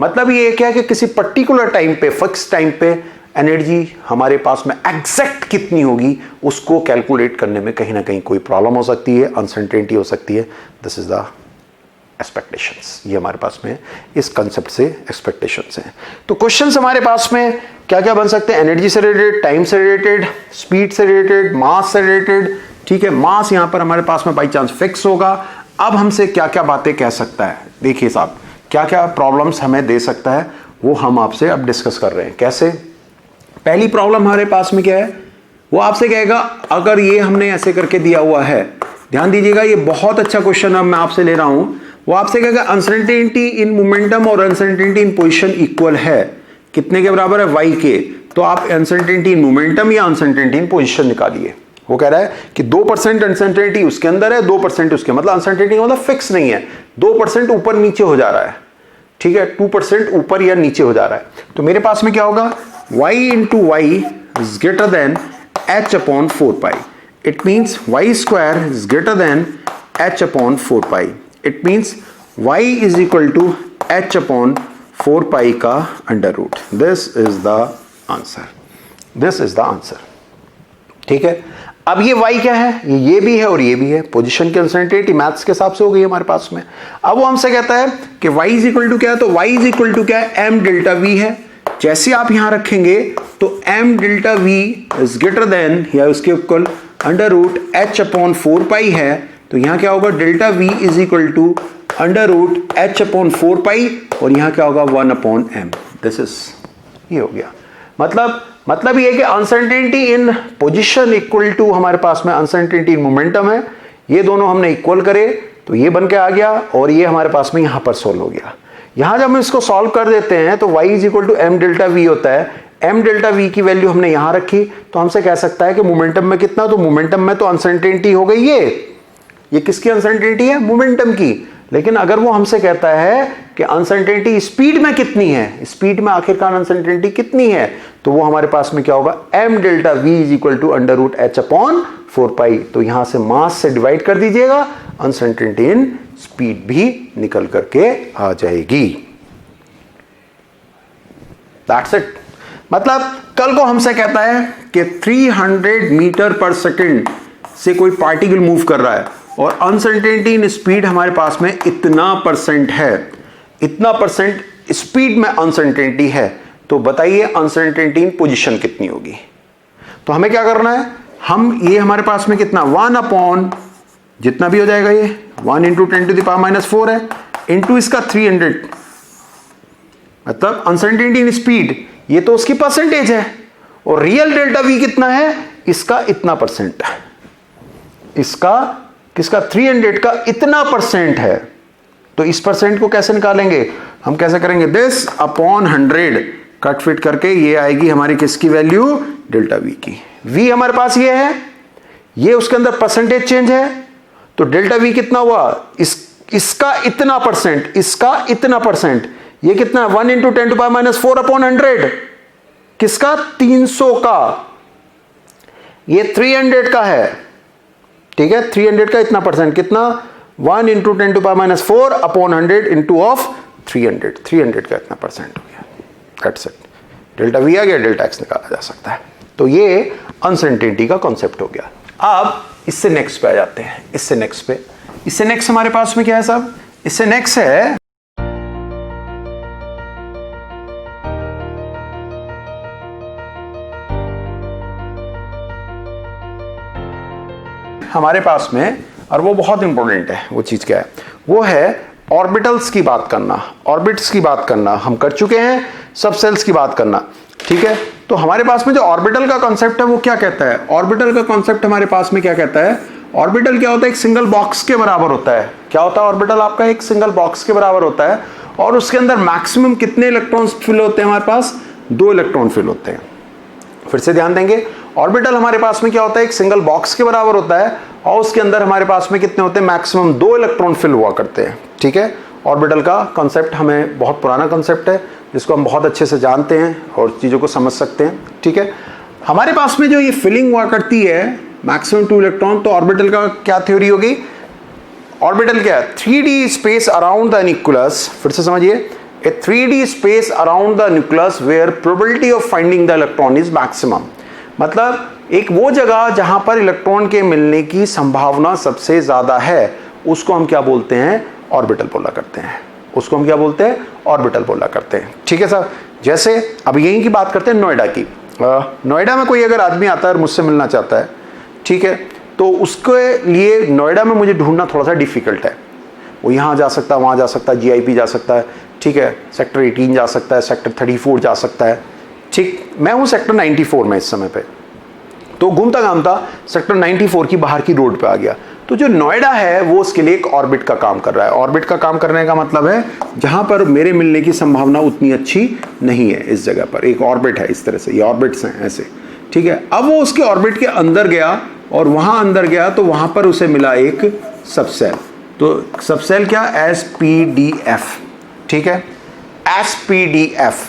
मतलब ये क्या है कि किसी पर्टिकुलर टाइम पे, फिक्स टाइम पे एनर्जी हमारे पास में एग्जैक्ट कितनी होगी उसको कैलकुलेट करने में कहीं ना कहीं कोई प्रॉब्लम हो सकती है, अनसर्टेनिटी हो सकती है। This is the expectations. ये हमारे पास में इस कंसेप्ट से एक्सपेक्टेशंस हैं। तो क्वेश्चंस हमारे पास में क्या क्या बन सकते हैं? एनर्जी से रिलेटेड, टाइम से रिलेटेड, स्पीड से रिलेटेड, मास से रिलेटेड। ठीक है, मास यहां पर हमारे पास में बाई चांस फिक्स होगा। अब हमसे क्या क्या बातें कह सकता है? देखिए साहब, क्या क्या प्रॉब्लम्स हमें दे सकता है वो हम आपसे अब डिस्कस कर रहे हैं। कैसे? पहली प्रॉब्लम हमारे पास में क्या है? वो आपसे कहेगा अगर ये हमने ऐसे करके दिया हुआ है, ध्यान दीजिएगा, ये बहुत अच्छा क्वेश्चन अब मैं आपसे ले रहा हूं। वो आपसे कहेगा अनसर्टेनिटी इन मोमेंटम और अनसर्टेनिटी इन पोजीशन इक्वल है, कितने के बराबर है? y के। तो आप अनसर्टेनिटी इन मोमेंटम या अनसर्टेनिटी इन पोजीशन निकालिए। वो कह रहा है कि 2% अनसर्टेनिटी उसके अंदर है, 2% उसके, मतलब अनसर्टेनिटी मतलब फिक्स नहीं है, 2% ऊपर नीचे हो जा रहा है। ठीक है, 2% ऊपर या नीचे हो जा रहा है। तो मेरे पास में क्या होगा? y into y is greater than h upon 4 pi. It means y square is greater than h upon 4 pi. It means y is equal to h upon 4 pi का under root. This is the answer. This is the answer. ठीक है, अब ये y क्या है? ये भी है और ये भी है। पोजीशन की अनसर्टेनिटी मैथ्स के हिसाब से हो गई हमारे पास में। अब वो हमसे कहता है कि y इज इक्वल टू क्या है? तो y इज इक्वल टू क्या है? m डेल्टा v है। जैसे आप यहां रखेंगे तो m delta v is greater than या उसके equal under root h upon 4 pi है। तो यहां क्या होगा? Delta v is equal to under root h upon 4 pi, और यहां क्या होगा? 1 अपॉन m। दिस इज, ये हो गया। मतलब मतलब ये कि uncertainty in position equal to हमारे पास में अनसर्टेनिटी इन मोमेंटम है, ये दोनों हमने इक्वल करे तो ये बन के आ गया और ये हमारे पास में यहां पर सोल्व हो गया। यहां जब हम इसको सॉल्व कर देते हैं तो y is equal to m delta v होता है। एम डेल्टा वी की वैल्यू हमने यहां रखी तो हमसे कह सकता है कि मोमेंटम में कितना, तो मोमेंटम में तो अनसर्टेनिटी हो गई ये किसकी अनसर्टेनिटी है, मोमेंटम की। लेकिन अगर वो हमसे कहता है कि अनसर्टेनिटी स्पीड में कितनी है, स्पीड में आखिरकार अनसर्टेनिटी कितनी है, तो वो हमारे पास में क्या होगा, m delta v is equal to under root h upon 4 तो यहां से मास से डिवाइड कर दीजिएगा, अनसर्टेनिटी इन स्पीड भी निकल करके आ जाएगी। That's it. मतलब कल को हमसे कहता है कि 300 मीटर पर सेकंड से कोई पार्टिकल मूव कर रहा है और अनसर्टेनिटी इन स्पीड हमारे पास में इतना परसेंट है, इतना परसेंट स्पीड में अनसर्टेनिटी है, तो बताइए अनसर्टेनिटी इन पोजीशन कितनी होगी। तो हमें क्या करना है, हम ये हमारे पास में कितना 1 अपॉन जितना भी हो जाएगा ये 1 इंटू 10⁻⁴ है इंटू इसका 300, मतलब अनसर्टेनिटी इन स्पीड ये तो उसकी परसेंटेज है और रियल डेल्टा वी कितना है, इसका इतना परसेंट, इसका किसका 300 का इतना परसेंट है। तो इस परसेंट को कैसे निकालेंगे, हम कैसे करेंगे, दिस अपॉन 100 कट फिट करके ये आएगी हमारी किसकी वैल्यू, डेल्टा वी की। वी हमारे पास ये है, ये उसके अंदर परसेंटेज चेंज है, तो डेल्टा वी कितना हुआ, इसका इतना परसेंट, इसका इतना परसेंट, ये कितना 1 इंटू 10⁻⁴ अपॉन 100, किसका 300 का, ये 300 का है, ठीक है, 300 का इतना परसेंट कितना 1 इंटू 10⁻⁴ अपॉन 100 इंटू ऑफ 300 का इतना परसेंट हो गया। दैट्स इट, डेल्टा वी आ गया, डेल्टा एक्स निकाला जा सकता है। तो ये अनसर्टेनिटी का कॉन्सेप्ट हो गया। अब इससे नेक्स्ट पे आ जाते हैं, इससे नेक्स्ट हमारे पास में क्या है साहब, इससे नेक्स्ट है हमारे पास में, और वो बहुत इंपॉर्टेंट है, वो चीज क्या है, वो है ऑर्बिटल्स की बात करना, ऑर्बिट्स की बात करना हम कर चुके हैं, सब सेल्स की बात करना, ठीक है। तो हमारे पास में जो ऑर्बिटल का कॉन्सेप्ट है वो क्या कहता है, ऑर्बिटल का कॉन्सेप्ट हमारे पास में क्या कहता है, ऑर्बिटल क्या होता है, एक सिंगल बॉक्स के बराबर होता है। क्या होता है ऑर्बिटल आपका, एक सिंगल बॉक्स के बराबर होता है और उसके अंदर मैक्सिमम कितने इलेक्ट्रॉन्स फिल होते हैं, हमारे पास 2 इलेक्ट्रॉन फिल होते हैं। फिर से ध्यान देंगे, ऑर्बिटल हमारे पास में क्या होता है, एक सिंगल बॉक्स के बराबर होता है और उसके अंदर हमारे पास में कितने होते हैं, मैक्सिमम 2 इलेक्ट्रॉन फिल हुआ करते हैं, ठीक है। ऑर्बिटल का कॉन्सेप्ट हमें बहुत पुराना कॉन्सेप्ट है जिसको हम बहुत अच्छे से जानते हैं और चीज़ों को समझ सकते हैं, ठीक है। हमारे पास में जो ये फिलिंग हुआ करती है मैक्सिमम 2 इलेक्ट्रॉन, तो ऑर्बिटल का क्या थ्योरी होगी, ऑर्बिटल क्या है, 3D space around the nucleus, फिर से समझिए, a 3D space around the nucleus where probability of finding the electron is maximum। मतलब एक वो जगह जहां पर इलेक्ट्रॉन के मिलने की संभावना सबसे ज्यादा है उसको हम क्या बोलते हैं, ऑर्बिटल बोला करते हैं, उसको हम क्या बोलते हैं, ऑर्बिटल बोला करते हैं, ठीक है सर। जैसे अब यहीं की बात करते हैं नोएडा की, नोएडा में कोई अगर आदमी आता है और मुझसे मिलना चाहता है, ठीक है, तो उसके लिए नोएडा में मुझे ढूंढना थोड़ा सा डिफिकल्ट है, वो यहाँ जा सकता है, वहाँ जा सकता है, GIP जा सकता है, ठीक है, सेक्टर 18 जा सकता है, सेक्टर 34 जा सकता है, ठीक। मैं हूँ सेक्टर 94 में इस समय पे, तो घूमता घामता सेक्टर 94 की बाहर की रोड पे आ गया। तो जो नोएडा है वो उसके लिए एक ऑर्बिट का काम कर रहा है। ऑर्बिट का काम करने का मतलब है जहां पर मेरे मिलने की संभावना उतनी अच्छी नहीं है, इस जगह पर एक ऑर्बिट है, इस तरह से ये ऑर्बिट्स हैं ऐसे, ठीक है। अब वो उसके ऑर्बिट के अंदर गया और वहां अंदर गया तो वहां पर उसे मिला एक सबसेल, तो सबसेल क्या, SPDF, ठीक है, SPDF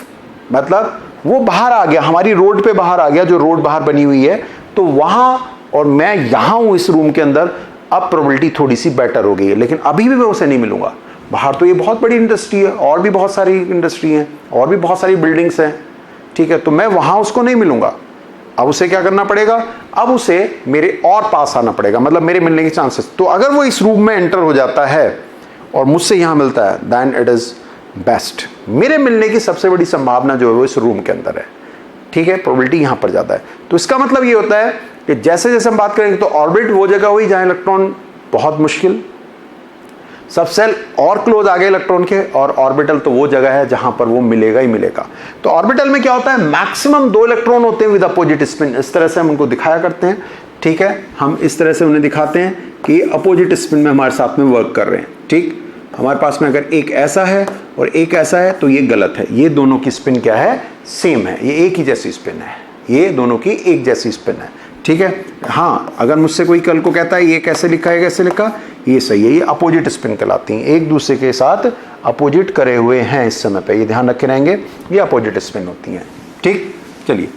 मतलब वो बाहर आ गया, हमारी रोड पे बाहर आ गया, जो रोड बाहर बनी हुई है, तो वहां, और मैं यहां हूं इस रूम के अंदर, अब प्रोबेबिलिटी थोड़ी सी बेटर हो गई है, लेकिन अभी भी मैं उसे नहीं मिलूंगा। बाहर तो ये बहुत बड़ी इंडस्ट्री है और भी बहुत सारी इंडस्ट्री हैं और भी बहुत सारी बिल्डिंग्स हैं, ठीक है, तो मैं वहां उसको नहीं मिलूंगा। अब उसे क्या करना पड़ेगा, अब उसे मेरे और पास आना पड़ेगा, मतलब मेरे मिलने के चांसेस। तो अगर वो इस रूम में एंटर हो जाता है और मुझसे यहां मिलता है, देन इट इज बेस्ट, मेरे मिलने की सबसे बड़ी संभावना जो है वो इस रूम के अंदर है, ठीक है, प्रोबेबिलिटी यहां पर ज्यादा है। तो इसका मतलब ये होता है कि जैसे जैसे हम बात करेंगे तो ऑर्बिट वो जगह हुई जहां इलेक्ट्रॉन बहुत मुश्किल, सब सेल और क्लोज आ गए इलेक्ट्रॉन के, और ऑर्बिटल तो वो जगह है जहां पर वो मिलेगा ही मिलेगा। तो ऑर्बिटल में क्या होता है, मैक्सिमम 2 इलेक्ट्रॉन होते हैं विद अपोजिट स्पिन। इस तरह से हम उनको दिखाया करते हैं, ठीक है, हम इस तरह से उन्हें दिखाते हैं कि अपोजिट स्पिन में हमारे साथ में वर्क कर रहे हैं। ठीक, हमारे पास में अगर एक ऐसा है और एक ऐसा है तो ये गलत है, ये दोनों की स्पिन क्या है, सेम है, ये एक ही जैसी स्पिन है, ये दोनों की एक जैसी स्पिन है। ठीक है, हाँ, अगर मुझसे कोई कल को कहता है ये कैसे लिखा है, कैसे लिखा, ये सही है, ये अपोजिट स्पिन कहलाती हैं, एक दूसरे के साथ अपोजिट करे हुए हैं इस समय पे, ये ध्यान रखे रहेंगे, ये अपोजिट स्पिन होती हैं। ठीक, चलिए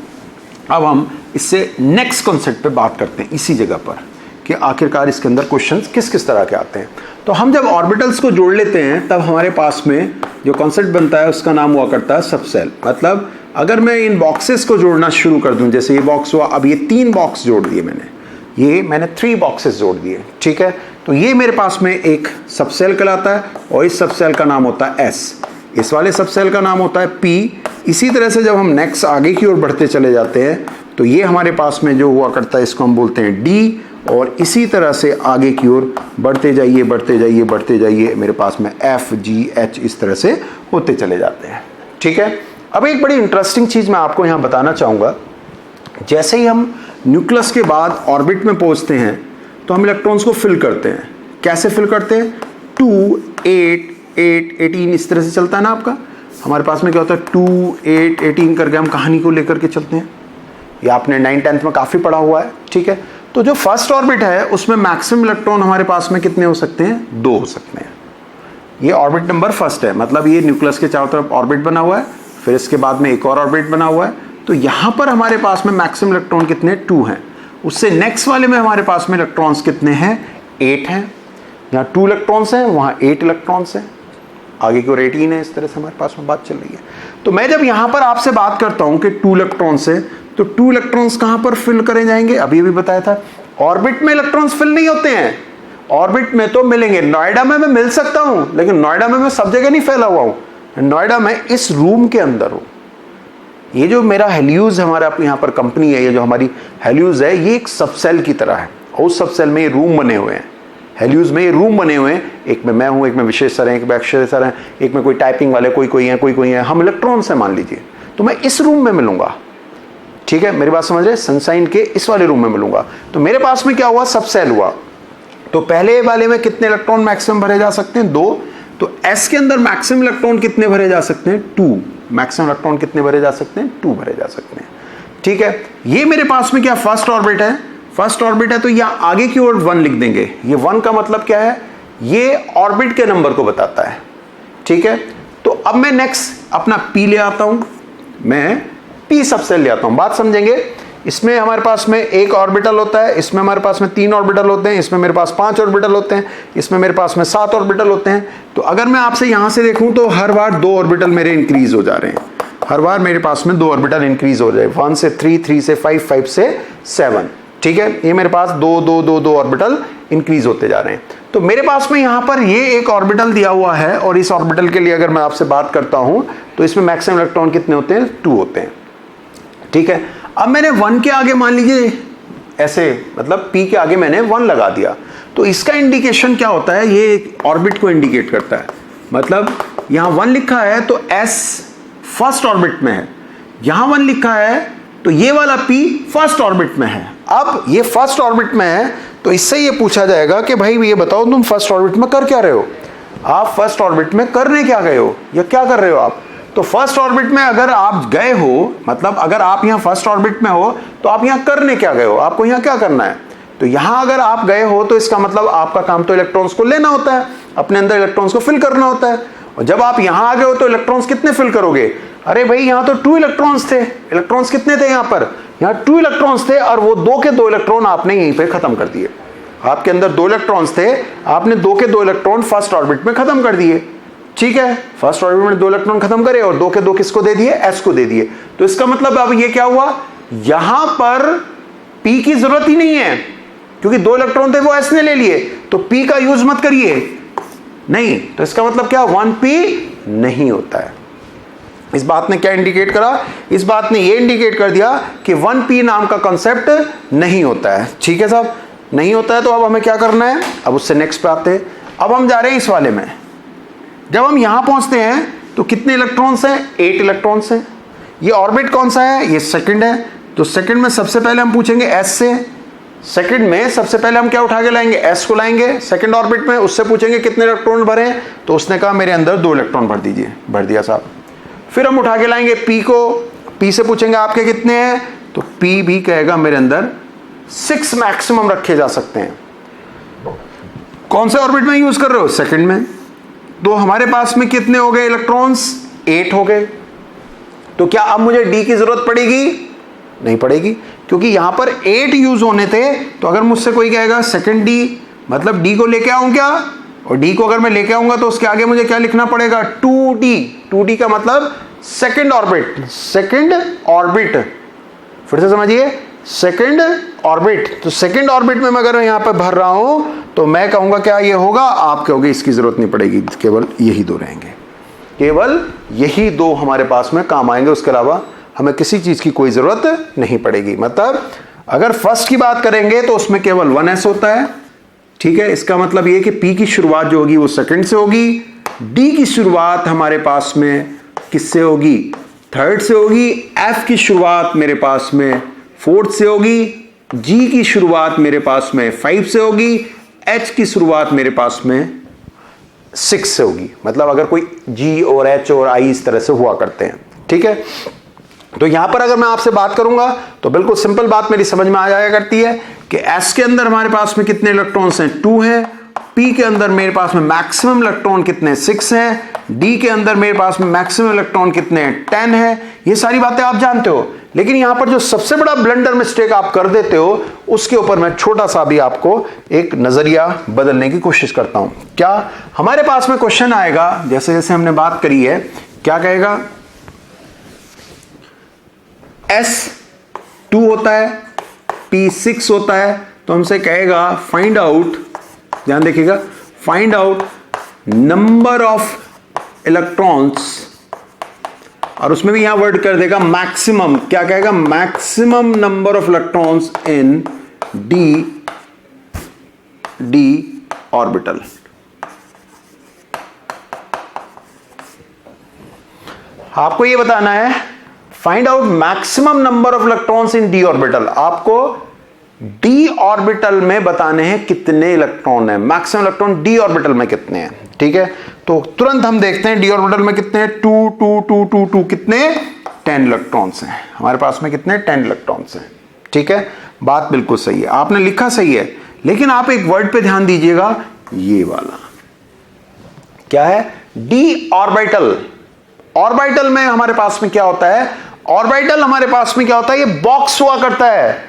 अब हम इससे नेक्स्ट कॉन्सेप्ट पे बात करते हैं इसी जगह पर कि आखिरकार इसके अंदर क्वेश्चंस किस किस तरह के आते हैं। तो हम जब ऑर्बिटल्स को जोड़ लेते हैं तब हमारे पास में जो कॉन्सेप्ट बनता है उसका नाम हुआ करता है सबसेल। मतलब अगर मैं इन बॉक्सेस को जोड़ना शुरू कर दूं, जैसे ये बॉक्स हुआ, अब ये 3 बॉक्स जोड़ दिए मैंने 3 बॉक्सेस जोड़ दिए। ठीक है, तो ये मेरे पास में एक सबसेल कहलाता है और इस सबसेल का नाम होता है एस, इस वाले सबसेल का नाम होता है पी। इसी तरह से जब हम नेक्स्ट आगे की ओर बढ़ते चले जाते हैं तो ये हमारे पास में जो हुआ करता है इसको हम बोलते हैं डी, और इसी तरह से आगे की ओर बढ़ते जाइए बढ़ते जाइए बढ़ते जाइए, मेरे पास में एफ जी एच इस तरह से होते चले जाते हैं। ठीक है, अब एक बड़ी इंटरेस्टिंग चीज़ मैं आपको यहाँ बताना चाहूँगा, जैसे ही हम न्यूक्लियस के बाद ऑर्बिट में पहुँचते हैं तो हम इलेक्ट्रॉन्स को फिल करते हैं। कैसे फिल करते हैं, 2 8 8 18 इस तरह से चलता है ना आपका, हमारे पास में क्या होता है 2 8 18 करके हम कहानी को लेकर के चलते हैं, ये आपने 9th 10th में काफ़ी पढ़ा हुआ है। ठीक है, तो जो फर्स्ट ऑर्बिट है उसमें मैक्सिमम इलेक्ट्रॉन हमारे पास में कितने हो सकते हैं, 2 हो सकते हैं। ये ऑर्बिट नंबर फर्स्ट है, मतलब ये न्यूक्लियस के चारों तरफ ऑर्बिट बना हुआ है, फिर इसके बाद में एक और ऑर्बिट बना हुआ है, तो यहाँ पर हमारे पास में मैक्सिमम इलेक्ट्रॉन कितने, 2 हैं। उससे नेक्स्ट वाले में हमारे पास में इलेक्ट्रॉन्स कितने हैं, 8 हैं। यहाँ 2 इलेक्ट्रॉन्स हैं, वहाँ 8 इलेक्ट्रॉन्स हैं, आगे की ओर 18 है। इस तरह से हमारे पास में बात चल रही है। तो मैं जब यहाँ पर आपसे बात करता हूँ कि 2 इलेक्ट्रॉन्स है, तो 2 इलेक्ट्रॉन्स कहाँ पर फिल करे जाएंगे, अभी भी बताया था, ऑर्बिट में इलेक्ट्रॉन्स फिल नहीं होते हैं। ऑर्बिट में तो मिलेंगे, नोएडा में मैं मिल सकता हूं, लेकिन नोएडा में मैं सब जगह नहीं फैला हुआ हूं, नोएडा में इस रूम के अंदर हूं। ये जो मेरा हेलियूज हमारा यहाँ पर कंपनी है, ये जो हमारी हेलियूज है, ये एक सबसेल की तरह है, और उस सबसेल में ये रूम बने हुए हैं, हेलियूज में ये रूम बने हुए हैं, एक में मैं हूं, एक में विशेष सर हैं, एक में अक्षय सर हैं, एक में कोई टाइपिंग वाले कोई हैं, कोई है, हम इलेक्ट्रॉन्स हैं मान लीजिए, तो मैं इस रूम में मिलूंगा। ठीक है, मेरी बात समझ रहे, सनशाइन के इस वाले रूम में मिलूंगा। तो मेरे पास में क्या हुआ, सबसेल हुआ। तो पहले वाले में कितने इलेक्ट्रॉन मैक्सिमम भरे जा सकते हैं, 2। तो एस के अंदर मैक्सिमम इलेक्ट्रॉन कितने भरे जा सकते हैं, 2। मैक्सिमम इलेक्ट्रॉन कितने भरे जा सकते हैं, 2 भरे जा सकते हैं। ठीक है, ये मेरे पास में क्या फर्स्ट ऑर्बिट है, फर्स्ट ऑर्बिट है, तो यहाँ आगे की ओर 1 लिख देंगे। ये 1 का मतलब क्या है, ये ऑर्बिट के नंबर को बताता है। ठीक है, तो अब मैं नेक्स्ट अपना पी ले आता हूं, मैं पी सबसेल ले आता हूं। बात समझेंगे, इसमें हमारे पास में एक ऑर्बिटल होता है, इसमें हमारे पास में 3 ऑर्बिटल होते हैं, इसमें मेरे पास 5 ऑर्बिटल होते हैं, इसमें मेरे पास में 7 ऑर्बिटल होते हैं। तो अगर मैं आपसे यहां से देखूं तो हर बार 2 ऑर्बिटल मेरे इंक्रीज हो जा रहे हैं, हर बार मेरे पास में 2 ऑर्बिटल इंक्रीज हो जाए, 1 से 3, 3 से 5, 5 से 7। ठीक है, ये मेरे पास 2 ऑर्बिटल इंक्रीज होते जा रहे हैं। तो मेरे पास में यहाँ पर ये एक ऑर्बिटल दिया हुआ है, और इस ऑर्बिटल के लिए अगर मैं आपसे बात करता हूं तो इसमें मैक्सिमम इलेक्ट्रॉन कितने होते हैं, 2 होते हैं। ठीक है, अब मैंने 1 के आगे मान लीजिए ऐसे, मतलब P के आगे मैंने 1 लगा दिया, तो इसका इंडिकेशन क्या होता है, ये ऑर्बिट को इंडिकेट करता है। मतलब यहाँ 1 लिखा है तो S फर्स्ट ऑर्बिट में है, यहाँ 1 लिखा है तो ये वाला P फर्स्ट ऑर्बिट में है। अब ये फर्स्ट ऑर्बिट में है तो इससे ये पूछा जाएगा कि भाई ये बताओ तुम फर्स्ट ऑर्बिट में कर क्या रहे हो, आप फर्स्ट ऑर्बिट में करने क्या गए हो या क्या कर रहे हो आप। तो फर्स्ट ऑर्बिट में अगर आप गए हो, मतलब अगर आप यहाँ फर्स्ट ऑर्बिट में हो तो आप यहाँ करने क्या गए हो, आपको यहाँ क्या करना है। तो यहाँ अगर आप गए हो तो इसका मतलब आपका काम तो इलेक्ट्रॉन्स को लेना होता है, अपने अंदर इलेक्ट्रॉन्स को फिल करना होता है। और जब आप यहाँ आ गए हो तो इलेक्ट्रॉन्स कितने फिल करोगे, अरे भाई यहाँ तो 2 इलेक्ट्रॉन्स थे, इलेक्ट्रॉन्स कितने थे यहाँ पर, यहाँ 2 इलेक्ट्रॉन्स थे, और वो 2 के 2 इलेक्ट्रॉन आपने यहीं पे खत्म कर दिए। आपके अंदर 2 इलेक्ट्रॉन्स थे, आपने 2 के 2 इलेक्ट्रॉन फर्स्ट ऑर्बिट में खत्म कर दिए। ठीक है, फर्स्ट ऑर्बिट में 2 इलेक्ट्रॉन खत्म करे और 2 के 2 किसको दे दिए, एस को दे दिए। तो इसका मतलब अब ये क्या हुआ, यहां पर पी की जरूरत ही नहीं है, क्योंकि 2 इलेक्ट्रॉन थे वो एस ने ले लिए, तो पी का यूज मत करिए। नहीं, तो इसका मतलब क्या, 1p नहीं होता है। इस बात ने क्या इंडिकेट करा, इस बात ने ये इंडिकेट कर दिया कि 1p नाम का कॉन्सेप्ट नहीं होता है। ठीक है साहब, नहीं होता है, तो अब हमें क्या करना है, अब उससे नेक्स्ट पे आते हैं। अब हम जा रहे हैं इस वाले में। जब हम यहां पहुंचते हैं तो कितने इलेक्ट्रॉन्स हैं? 8 इलेक्ट्रॉन्स हैं। ये ऑर्बिट कौन सा है? ये सेकंड है। तो सेकंड में सबसे पहले हम पूछेंगे एस से। सेकंड में सबसे पहले हम क्या उठा के लाएंगे? एस को लाएंगे सेकंड ऑर्बिट में। उससे पूछेंगे कितने इलेक्ट्रॉन भरे, तो उसने कहा मेरे अंदर 2 इलेक्ट्रॉन भर दीजिए। भर दिया साहब। फिर हम उठा के लाएंगे पी को। पी से पूछेंगे आपके कितने हैं, तो पी भी कहेगा मेरे अंदर 6 मैक्सिमम रखे जा सकते हैं। कौन से ऑर्बिट में यूज कर रहे हो? सेकंड में। तो हमारे पास में कितने हो गए इलेक्ट्रॉन्स? 8 हो गए। तो क्या अब मुझे डी की जरूरत पड़ेगी? नहीं पड़ेगी, क्योंकि यहां पर 8 यूज होने थे। तो अगर मुझसे कोई कहेगा सेकंड डी, मतलब डी को लेके आऊं क्या? और डी को अगर मैं लेके आऊंगा तो उसके आगे मुझे क्या लिखना पड़ेगा? 2d। 2d का मतलब सेकंड ऑर्बिट। सेकंड ऑर्बिट, फिर से समझिए, सेकंड ऑर्बिट। तो सेकंड ऑर्बिट में मैं अगर यहां पर भर रहा हूं तो मैं कहूंगा क्या ये होगा? आप कहोगे इसकी जरूरत नहीं पड़ेगी, केवल यही 2 रहेंगे। केवल यही 2 हमारे पास में काम आएंगे, उसके अलावा हमें किसी चीज की कोई जरूरत नहीं पड़ेगी। मतलब अगर फर्स्ट की बात करेंगे तो उसमें केवल 1s होता है, ठीक है। इसका मतलब ये कि P की शुरुआत जो होगी वो सेकंड से होगी। D की शुरुआत हमारे पास में किससे होगी? थर्ड से होगी। F की शुरुआत मेरे पास में फोर्थ से होगी। G की शुरुआत मेरे पास में 5 से होगी। H की शुरुआत मेरे पास में 6 से होगी। मतलब अगर कोई G और H और I इस तरह से हुआ करते हैं, ठीक है। तो यहां पर अगर मैं आपसे बात करूंगा तो बिल्कुल सिंपल बात मेरी समझ में आ जाया करती है कि S के अंदर हमारे पास में कितने इलेक्ट्रॉन्स हैं? 2 हैं। P के अंदर मेरे पास में मैक्सिमम इलेक्ट्रॉन कितने? 6 हैं। D के अंदर मेरे पास में मैक्सिमम इलेक्ट्रॉन कितने हैं? 10 है। ये सारी बातें आप जानते हो, लेकिन यहां पर जो सबसे बड़ा ब्लंडर मिस्टेक आप कर देते हो उसके ऊपर मैं छोटा सा भी आपको एक नजरिया बदलने की कोशिश करता हूं। क्या हमारे पास में क्वेश्चन आएगा, जैसे जैसे हमने बात करी है, क्या कहेगा? S2 होता है, P6 होता है, तो हमसे कहेगा फाइंड आउट, ध्यान देखिएगा, find out number of electrons, और उसमें भी यहां वर्ड कर देगा मैक्सिमम। क्या कहेगा? Maximum number of electrons in D orbital. आपको यह बताना है find out maximum number of electrons in D orbital. आपको डी ऑर्बिटल में बताने हैं कितने इलेक्ट्रॉन है, मैक्सिमम इलेक्ट्रॉन डी ऑर्बिटल में कितने हैं, ठीक है। तो तुरंत हम देखते हैं डी ऑर्बिटल में कितने हैं? 2 2 2 2 2 कितने? 10 इलेक्ट्रॉन्स हैं हमारे पास में। कितने? 10 इलेक्ट्रॉन्स हैं, ठीक है। बात बिल्कुल सही है, आपने लिखा सही है, लेकिन आप एक वर्ड पे ध्यान दीजिएगा, ये वाला क्या है? D orbital. ऑर्बिटल में हमारे पास में क्या होता है? ऑर्बिटल हमारे पास में क्या होता है? ये बॉक्स हुआ करता है,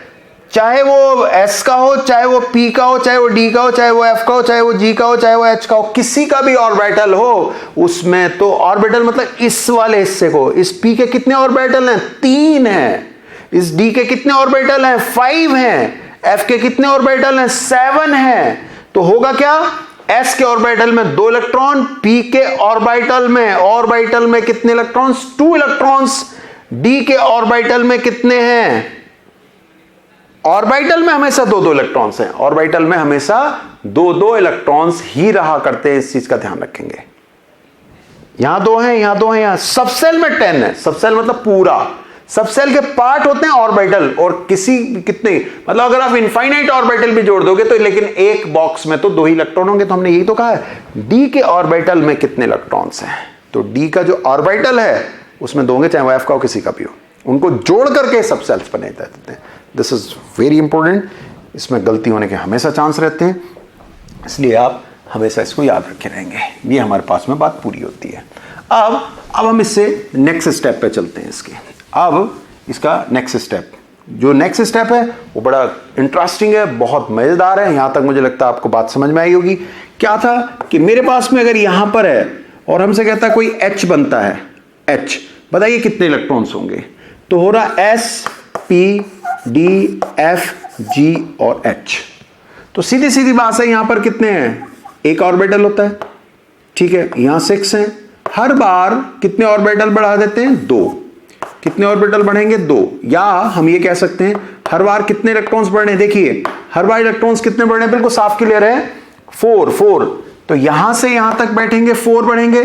चाहे वो S का हो, चाहे वो P का हो, चाहे वो D का हो, चाहे वो F का हो, चाहे वो G का हो, चाहे वो H का हो, किसी का भी ऑर्बिटल हो उसमें तो ऑर्बिटल मतलब इस वाले हिस्से को, इस P के कितने ऑर्बिटल हैं? 3 हैं। इस D के कितने ऑर्बिटल हैं? 5 हैं। F के कितने ऑर्बिटल हैं? 7 हैं। तो होगा क्या? S के ऑर्बिटल में 2 इलेक्ट्रॉन, P के ऑर्बिटल में कितने इलेक्ट्रॉन्स? 2 इलेक्ट्रॉन्स। D के ऑर्बिटल में कितने हैं? ऑर्बिटल में हमेशा 2-2 इलेक्ट्रॉन्स हैं। ऑर्बिटल में हमेशा 2-2 इलेक्ट्रॉन्स ही रहा करते हैं, इस चीज का ध्यान रखेंगे। यहां 2 हैं, यहां 2 हैं, यहां सबसेल में 10 है। सबसेल मतलब पूरा, सबसेल के पार्ट होते हैं ऑर्बिटल, और किसी कितने, मतलब अगर आप इनफाइनाइट ऑर्बिटल भी जोड़ दोगे तो, लेकिन एक बॉक्स में तो 2 ही इलेक्ट्रॉन होंगे। तो हमने यही तो कहा है डी के ऑर्बिटल में कितने इलेक्ट्रॉन्स हैं। तो डी का जो ऑर्बिटल है उसमें 2 होंगे, चाहे वो एफ का हो, किसी का भी हो, उनको जोड़ करके सबसेल्स बने जाते हैं। दिस इज वेरी इंपॉर्टेंट, इसमें गलती होने के हमेशा चांस रहते हैं, इसलिए आप हमेशा इसको याद रखे रहेंगे। ये हमारे पास में बात पूरी होती है। अब हम इससे नेक्स्ट स्टेप पे चलते हैं। अब इसका नेक्स्ट स्टेप, जो नेक्स्ट स्टेप है वो बड़ा इंटरेस्टिंग है, बहुत मजेदार है। यहां तक मुझे लगता है आपको बात समझ में आई होगी। क्या था कि मेरे पास में अगर यहां पर है और हमसे कहता है कोई H बनता है, H, बताइए कितने इलेक्ट्रॉन्स होंगे। तो हो रहा S P D F G और H। तो सीधी सीधी बात है, यहां पर कितने हैं? एक ऑर्बिटल होता है, ठीक है। यहां 6 हैं। हर बार कितने ऑर्बिटल बढ़ा देते हैं? 2। कितने ऑर्बिटल बढ़ेंगे? 2। या हम ये कह सकते हैं हर बार कितने इलेक्ट्रॉन्स बढ़े? देखिए हर बार इलेक्ट्रॉन्स कितने बढ़े? बिल्कुल साफ क्लियर है, 4। तो यहां से यहां तक बैठेंगे 4 बढ़ेंगे,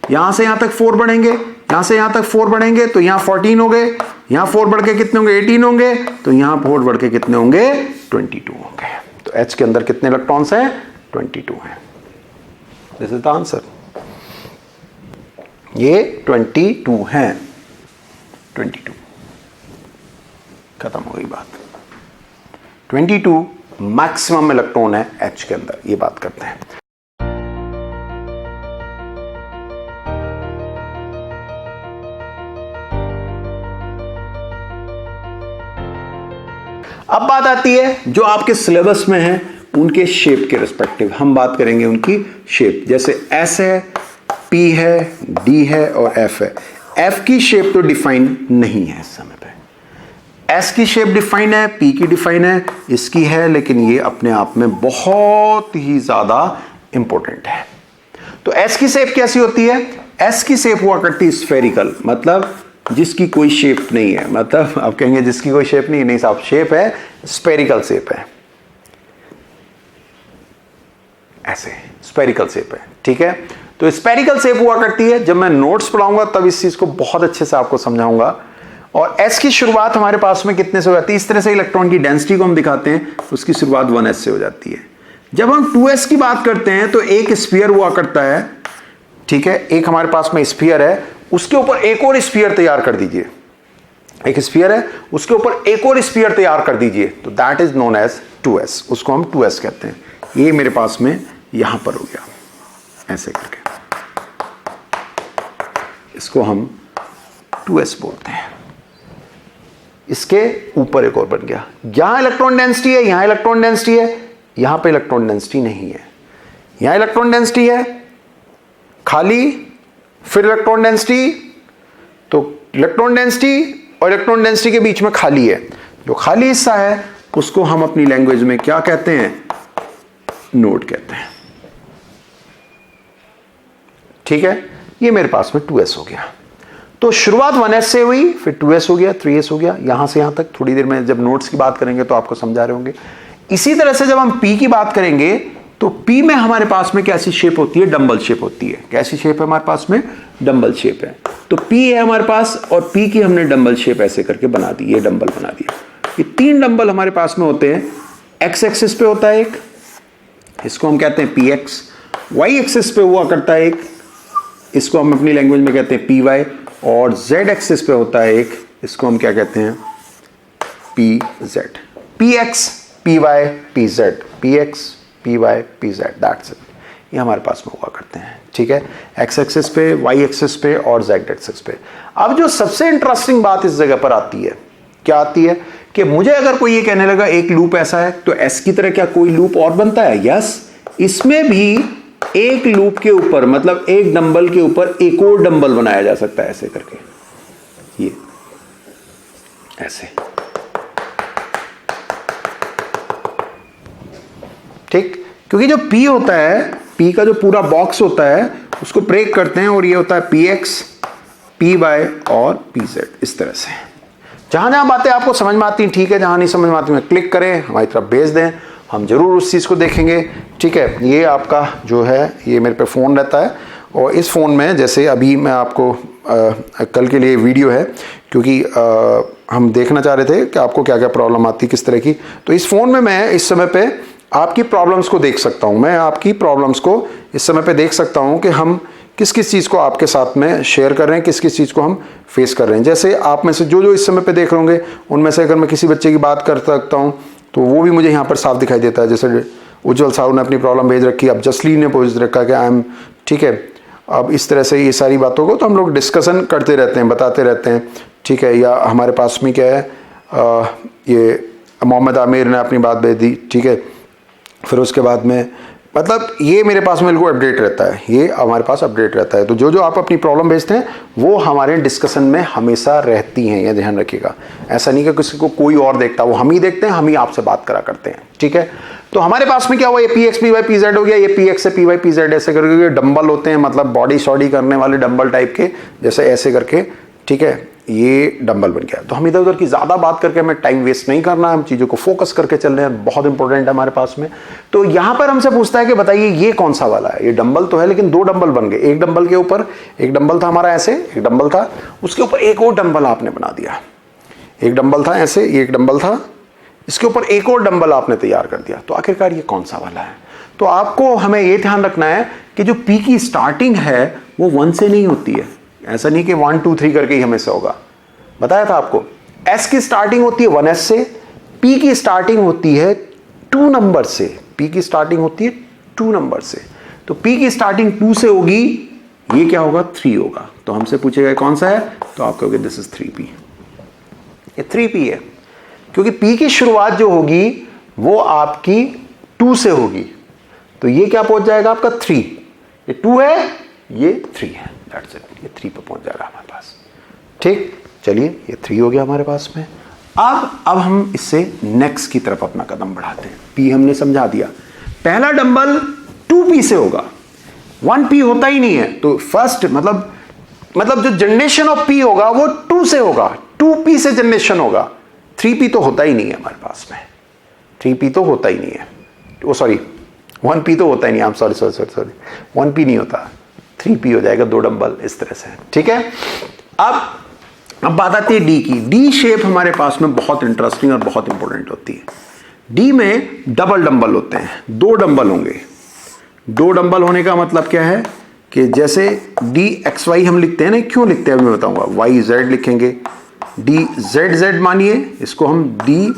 यहां से यहां तक 4 बढ़ेंगे, यहां से यहां तक 4 बढ़ेंगे, तो यहां 14 हो गए, यहां 4 बढ़ के कितने होंगे 18 होंगे, तो यहां 4 बढ़ के कितने होंगे 22 होंगे। तो H के अंदर कितने इलेक्ट्रॉन्स हैं 22 हैं। दिस इज द आंसर, ये 22 हैं, 22 खत्म हो गई बात। 22 मैक्सिमम इलेक्ट्रॉन है H के अंदर, ये बात करते हैं। अब बात आती है जो आपके सिलेबस में है उनके शेप के रिस्पेक्टिव, हम बात करेंगे उनकी शेप। जैसे S है, P है, D है और F है। F की शेप तो डिफाइन नहीं है इस समय पे, S की शेप डिफाइन है, P की डिफाइन है, इसकी है, लेकिन ये अपने आप में बहुत ही ज्यादा इंपॉर्टेंट है। तो S की शेप कैसी होती है? S की शेप हुआ करती है स्फेरिकल, मतलब जिसकी कोई शेप नहीं है। मतलब आप कहेंगे जिसकी कोई शेप नहीं साहब, शेप है स्फेरिकल शेप है, ऐसे स्फेरिकल शेप है, ठीक है। तो स्फेरिकल शेप हुआ करती है। जब मैं नोट्स पढ़ाऊंगा तब इस चीज को बहुत अच्छे से आपको समझाऊंगा। और S की शुरुआत हमारे पास में कितने से हो जाती है? इस तरह से इलेक्ट्रॉन की डेंसिटी को हम दिखाते हैं, उसकी शुरुआत 1s से हो जाती है। जब हम 2s की बात करते हैं तो एक स्फीयर हुआ करता है, ठीक है, एक हमारे पास में स्फीयर है, उसके ऊपर एक और स्फीयर तैयार कर दीजिए। एक स्फीयर है, उसके ऊपर एक और स्फीयर तैयार कर दीजिए, तो that is known as 2s, उसको हम 2s कहते हैं। ये मेरे पास में यहां पर हो गया ऐसे करके, इसको हम 2s बोलते हैं। इसके ऊपर एक और बन गया, यहां इलेक्ट्रॉन डेंसिटी है, यहां इलेक्ट्रॉन डेंसिटी है, यहां पे इलेक्ट्रॉन डेंसिटी नहीं है, यहां इलेक्ट्रॉन डेंसिटी है खाली, फिर इलेक्ट्रॉन डेंसिटी, तो इलेक्ट्रॉन डेंसिटी और इलेक्ट्रॉन डेंसिटी के बीच में खाली है। जो खाली हिस्सा है उसको हम अपनी लैंग्वेज में क्या कहते हैं? नोड कहते हैं, ठीक है। ये मेरे पास में 2s हो गया। तो शुरुआत 1s से हुई, फिर 2s हो गया, 3s हो गया, यहां से यहां तक। थोड़ी देर में जब नोट्स की बात करेंगे तो आपको समझा रहे होंगे। इसी तरह से जब हम P की बात करेंगे तो P में हमारे पास में कैसी शेप होती है? डंबल शेप होती है। कैसी शेप है हमारे पास में? डंबल शेप है। तो P है हमारे पास, और P की हमने डंबल शेप ऐसे करके बना दी, ये डंबल बना दिया। ये 3 डंबल हमारे पास में होते हैं। X एक्सिस पे होता है एक, इसको हम कहते हैं PX। Y एक्सिस पे हुआ करता है एक, इसको हम अपनी लैंग्वेज में कहते हैं PY। और Z एक्सिस पे होता है एक, इसको हम क्या कहते हैं? PZ। PX, PY, PZ, PX, PY, PZ, that's it. ये हमारे पास में हुआ करते हैं, ठीक है, X एक्सिस पे, Y एक्सिस पे और Z एक्सिस पे। अब जो सबसे इंटरेस्टिंग बात इस जगह पर आती है, क्या आती है कि मुझे अगर कोई ये कहने लगा एक लूप ऐसा है, तो S की तरह क्या कोई लूप और बनता है? यस, इसमें भी एक लूप के ऊपर, मतलब एक डंबल के ऊपर एक और डंबल बनाया जा सकता है ऐसे करके, ये ऐसे, ठीक। क्योंकि जो P होता है, P का जो पूरा बॉक्स होता है उसको ब्रेक करते हैं, और ये होता है PX, PY और PZ। इस तरह से जहां जहां बातें आपको समझ में आती हैं ठीक है, जहां नहीं समझ में आती हैं क्लिक करें, हमारी तरफ भेज दें, हम जरूर उस चीज़ को देखेंगे, ठीक है। ये आपका जो है, ये मेरे पे फ़ोन रहता है, और इस फ़ोन में जैसे अभी मैं आपको कल के लिए वीडियो है, क्योंकि हम देखना चाह रहे थे कि आपको क्या क्या प्रॉब्लम आती है किस तरह की। तो इस फ़ोन में मैं इस समय पे आपकी प्रॉब्लम्स को देख सकता हूँ, मैं आपकी प्रॉब्लम्स को इस समय पे देख सकता हूँ कि हम किस किस चीज़ को आपके साथ में शेयर कर रहे हैं, किस किस चीज़ को हम फेस कर रहे हैं। जैसे आप में से जो जो इस समय पे देख रहे होंगे, उनमें से अगर मैं किसी बच्चे की बात कर सकता हूँ तो वो भी मुझे यहाँ पर साफ दिखाई देता है। जैसे उज्जवल साहू ने अपनी प्रॉब्लम भेज रखी, अब जसलीन ने भेज रखा कि आई एम, ठीक है। अब इस तरह से ये सारी बातों को तो हम लोग डिस्कशन करते रहते हैं, बताते रहते हैं, ठीक है। या हमारे पास में क्या है, ये मोहम्मद आमिर ने अपनी बात भेज दी, ठीक है। फिर उसके बाद में मतलब ये मेरे पास में बिल्कुल अपडेट रहता है, ये हमारे पास अपडेट रहता है। तो जो जो आप अपनी प्रॉब्लम भेजते हैं वो हमारे डिस्कशन में हमेशा रहती हैं, ये ध्यान रखिएगा। ऐसा नहीं कि किसी को कोई और देखता, वो हम ही देखते हैं, हम ही आपसे बात करा करते हैं, ठीक है। तो हमारे पास में क्या हुआ, ये PX, PY, PZ हो गया, ये PX से PY, PZ ऐसे करके डंबल होते हैं, मतलब बॉडी शॉडी करने वाले डंबल टाइप के, जैसे ऐसे करके, ठीक है। ये डंबल बन गया। तो हम इधर उधर की ज़्यादा बात करके हमें टाइम वेस्ट नहीं करना, हम चीज़ों को फोकस करके चल रहे हैं, बहुत इंपॉर्टेंट है हमारे पास में। तो यहाँ पर हमसे पूछता है कि बताइए ये कौन सा वाला है। ये डंबल तो है लेकिन दो डंबल बन गए। एक डंबल के ऊपर, एक डंबल था हमारा ऐसे, एक डंबल था, उसके ऊपर एक और डंबल आपने बना दिया। एक डंबल था ऐसे, ये एक डंबल था, इसके ऊपर एक और डंबल आपने तैयार कर दिया। तो आखिरकार ये कौन सा वाला है। तो आपको हमें ये ध्यान रखना है कि जो पी की स्टार्टिंग है वो 1 से नहीं होती है। ऐसा नहीं कि 1 2 3 करके ही हमेशा होगा, बताया था आपको। एस की स्टार्टिंग होती है 1s से, पी की स्टार्टिंग होती है 2 नंबर से। पी की स्टार्टिंग होती है 2 नंबर से। तो पी की स्टार्टिंग 2 से होगी, ये क्या होगा 3 होगा। तो हमसे पूछेगा कौन सा है, तो आप कहोगे दिस इज 3p। ये 3p है क्योंकि पी की शुरुआत जो होगी वो आपकी 2 से होगी। तो ये क्या पहुंच जाएगा आपका 3। ये 2 है, ये 3 है, दैट्स इट। ये 3 पे पहुंच जाएगा हमारे पास। ठीक, चलिए ये 3 हो गया हमारे पास में। अब हम इससे नेक्स्ट की तरफ अपना कदम बढ़ाते हैं। पी हमने समझा दिया। पहला डंबल 2p से होगा, 1p होता ही नहीं है। तो फर्स्ट मतलब जो जनरेशन ऑफ p होगा वो 2 से होगा, 2p से जनरेशन होगा। 3p तो होता ही नहीं है हमारे पास में, 3p तो होता ही नहीं है। ओ सॉरी 1p तो होता ही नहीं, सॉरी 1p नहीं होता, 3p हो जाएगा, 2 डंबल इस तरह से। ठीक है, अब बात आती है डी की। डी शेप हमारे पास में बहुत इंटरेस्टिंग और बहुत इंपॉर्टेंट होती है। डी में डबल डंबल होते हैं, 2 डंबल होंगे। 2 डंबल होने का मतलब क्या है कि जैसे डी एक्स वाई हम लिखते हैं ना, क्यों लिखते हैं मैं बताऊंगा। वाई जेड लिखेंगे, डी जेड जेड मानिए, इसको हम डी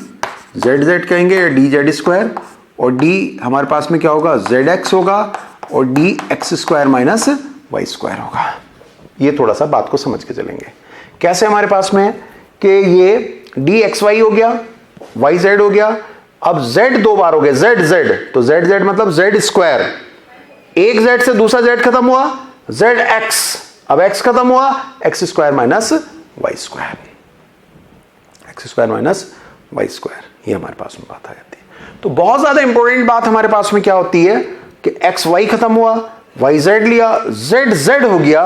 जेड जेड कहेंगे या डी जेड स्क्वायर। और डी हमारे पास में क्या होगा, जेड एक्स होगा, और d x square minus Y square होगा। ये थोड़ा सा बात को समझ के चलेंगे। कैसे हमारे पास में कि ये डी एक्स वाई हो गया, वाई जेड हो गया। अब जेड 2 बार हो गया, जेड जेड, तो जेड जेड मतलब जेड स्क्वायर। एक जेड से दूसरा जेड खत्म हुआ, जेड एक्स। अब एक्स खत्म हुआ, x square minus Y square, x square minus Y square. ये हमारे पास में बात आ जाती है। तो बहुत ज्यादा इंपॉर्टेंट बात हमारे पास में क्या होती है कि एक्स वाई खत्म हुआ, वाई जेड लिया, जेड जेड हो गया,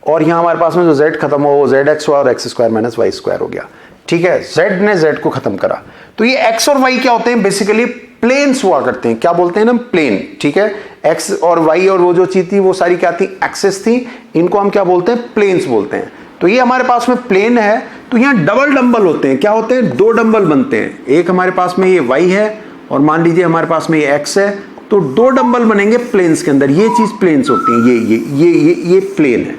और यहां हमारे पास में जो z खत्म हुआ वो जेड एक्स हुआ और x square minus Y square हो गया। ठीक है, z ने z को खत्म करा। तो ये x और y क्या होते हैं, बेसिकली प्लेन्स हुआ करते हैं। क्या बोलते हैं ना, प्लेन। ठीक है, x और y और वो जो चीज थी वो सारी क्या थी, एक्सिस थी। इनको हम क्या बोलते हैं, प्लेन्स बोलते हैं। तो ये हमारे पास में प्लेन है। तो यहाँ डबल डंबल होते हैं। क्या होते हैं, 2 डंबल बनते हैं। एक हमारे पास में ये y है और मान लीजिए हमारे पास में ये x है, तो 2 डंबल बनेंगे प्लेन्स के अंदर। ये चीज प्लेन्स होती है, ये प्लेन है,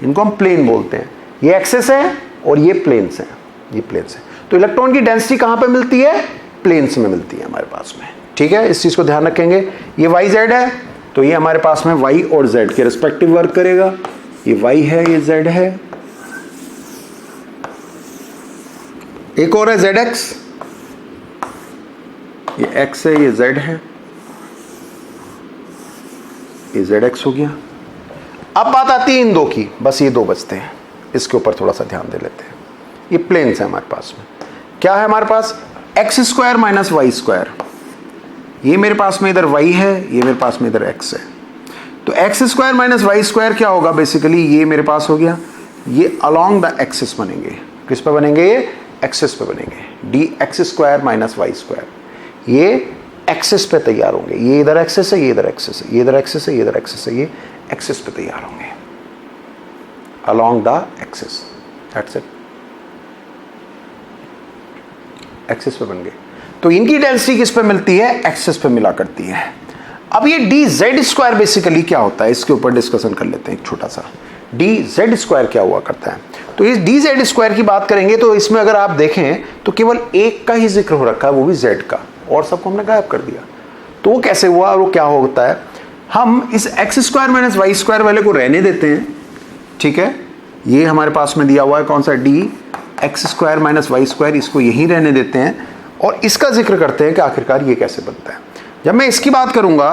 इनको हम प्लेन बोलते हैं। ये एक्सेस है और ये प्लेन्स हैं, ये प्लेन्स हैं। तो इलेक्ट्रॉन की डेंसिटी कहां पे मिलती है, प्लेन्स में मिलती है हमारे पास में। ठीक है, इस चीज को ध्यान रखेंगे। ये वाई जेड है, तो ये हमारे पास में वाई और जेड के रिस्पेक्टिव वर्क करेगा। ये वाई है, ये जेड है, एक और है जेड एक्स, ये एक्स है, ये जेड है, ये जेड एक्स हो गया। अब बात आती है इन 2 की, बस ये 2 बचते हैं, इसके ऊपर थोड़ा सा ध्यान दे लेते हैं। ये प्लेन्स है हमारे पास में। क्या है हमारे पास, X square minus Y square. ये मेरे पास में इधर y है, ये मेरे पास में इधर x है। तो x square minus Y square क्या होगा, बेसिकली ये मेरे पास हो गया। ये अलोंग द एक्सिस बनेंगे। किस पे बनेंगे, ये एक्सिस पे बनेंगे। D x square minus Y square, ये एक्सिस पे तैयार होंगे। ये इधर एक्सिस है, ये इधर एक्सिस है, ये इधर एक्सिस है, ये इधर एक्सिस है, ये एक्सिस पे तैयार होंगे along the axis. That's it, axis पे बन गए। तो इनकी डेंसिटी किस पे मिलती है, एक्सिस पे मिला करती है। अब ये डी जेड स्क्वायर बेसिकली क्या होता है, इसके ऊपर डिस्कशन कर लेते हैं एक छोटा सा। डी जेड स्क्वायर क्या हुआ करता है। तो इस डी जेड स्क्वायर की बात करेंगे तो इसमें अगर आप देखें तो केवल एक का ही जिक्र हो रखा है, वो भी जेड का, और सबको हमने गायब कर दिया। तो वो कैसे हुआ और वो क्या होता है, हम इस x square minus Y square वाले को रहने देते हैं। ठीक है, ये हमारे पास में दिया हुआ है कौन सा, d x square minus Y square, इसको यहीं रहने देते हैं और इसका जिक्र करते हैं कि आखिरकार ये कैसे बनता है। जब मैं इसकी बात करूंगा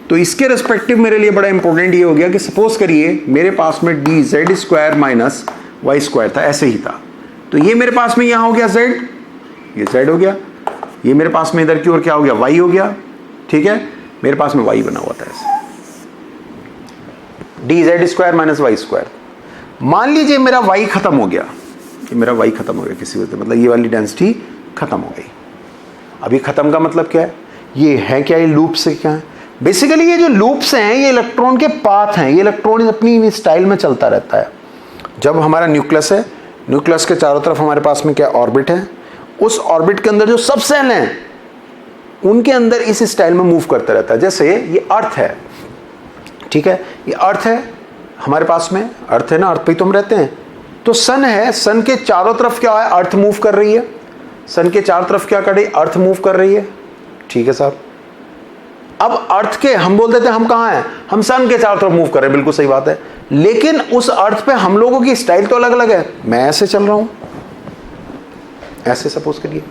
तो इसके रिस्पेक्टिव मेरे लिए बड़ा इंपॉर्टेंट ये हो गया कि सपोज करिए मेरे पास में d z square minus Y square था, ऐसे ही था। तो ये मेरे पास में यहां हो गया जेड, ये जेड हो गया, ये मेरे पास में इधर की ओर क्या हो गया, वाई हो गया। ठीक है, मेरे पास में वाई बना हुआ था ऐसे, d z square minus Y square. मान लीजिए मेरा वाई खत्म हो गया, ये मेरा वाई खत्म हो गया किसी वजह से, मतलब ये वाली डेंसिटी खत्म हो गई। अभी खत्म का मतलब क्या है, ये है क्या, ये लूप से क्या है, बेसिकली ये जो लूप्स हैं ये इलेक्ट्रॉन के पाथ हैं। ये इलेक्ट्रॉन अपनी स्टाइल में चलता रहता है। जब हमारा न्यूक्लियस है, न्यूक्लियस के चारों तरफ हमारे पास में क्या ऑर्बिट है, उस ऑर्बिट के अंदर जो सब सेल हैं उनके अंदर इस स्टाइल में मूव करता रहता है। जैसे ये अर्थ है, ठीक है, ये अर्थ है हमारे पास में, अर्थ है ना, अर्थ पे तो हम रहते हैं। तो सन है, सन के चारों तरफ क्या है, अर्थ मूव कर रही है। सन के चारों तरफ क्या कर रही है, अर्थ मूव कर रही है, ठीक है साहब। अब अर्थ के हम बोल देते हैं हम कहाँ हैं, हम सन के चारों तरफ मूव कर रहे हैं, बिल्कुल सही बात है। लेकिन उस अर्थ पे हम लोगों की स्टाइल तो अलग अलग है। मैं ऐसे चल रहा हूं, ऐसे सपोज करिए,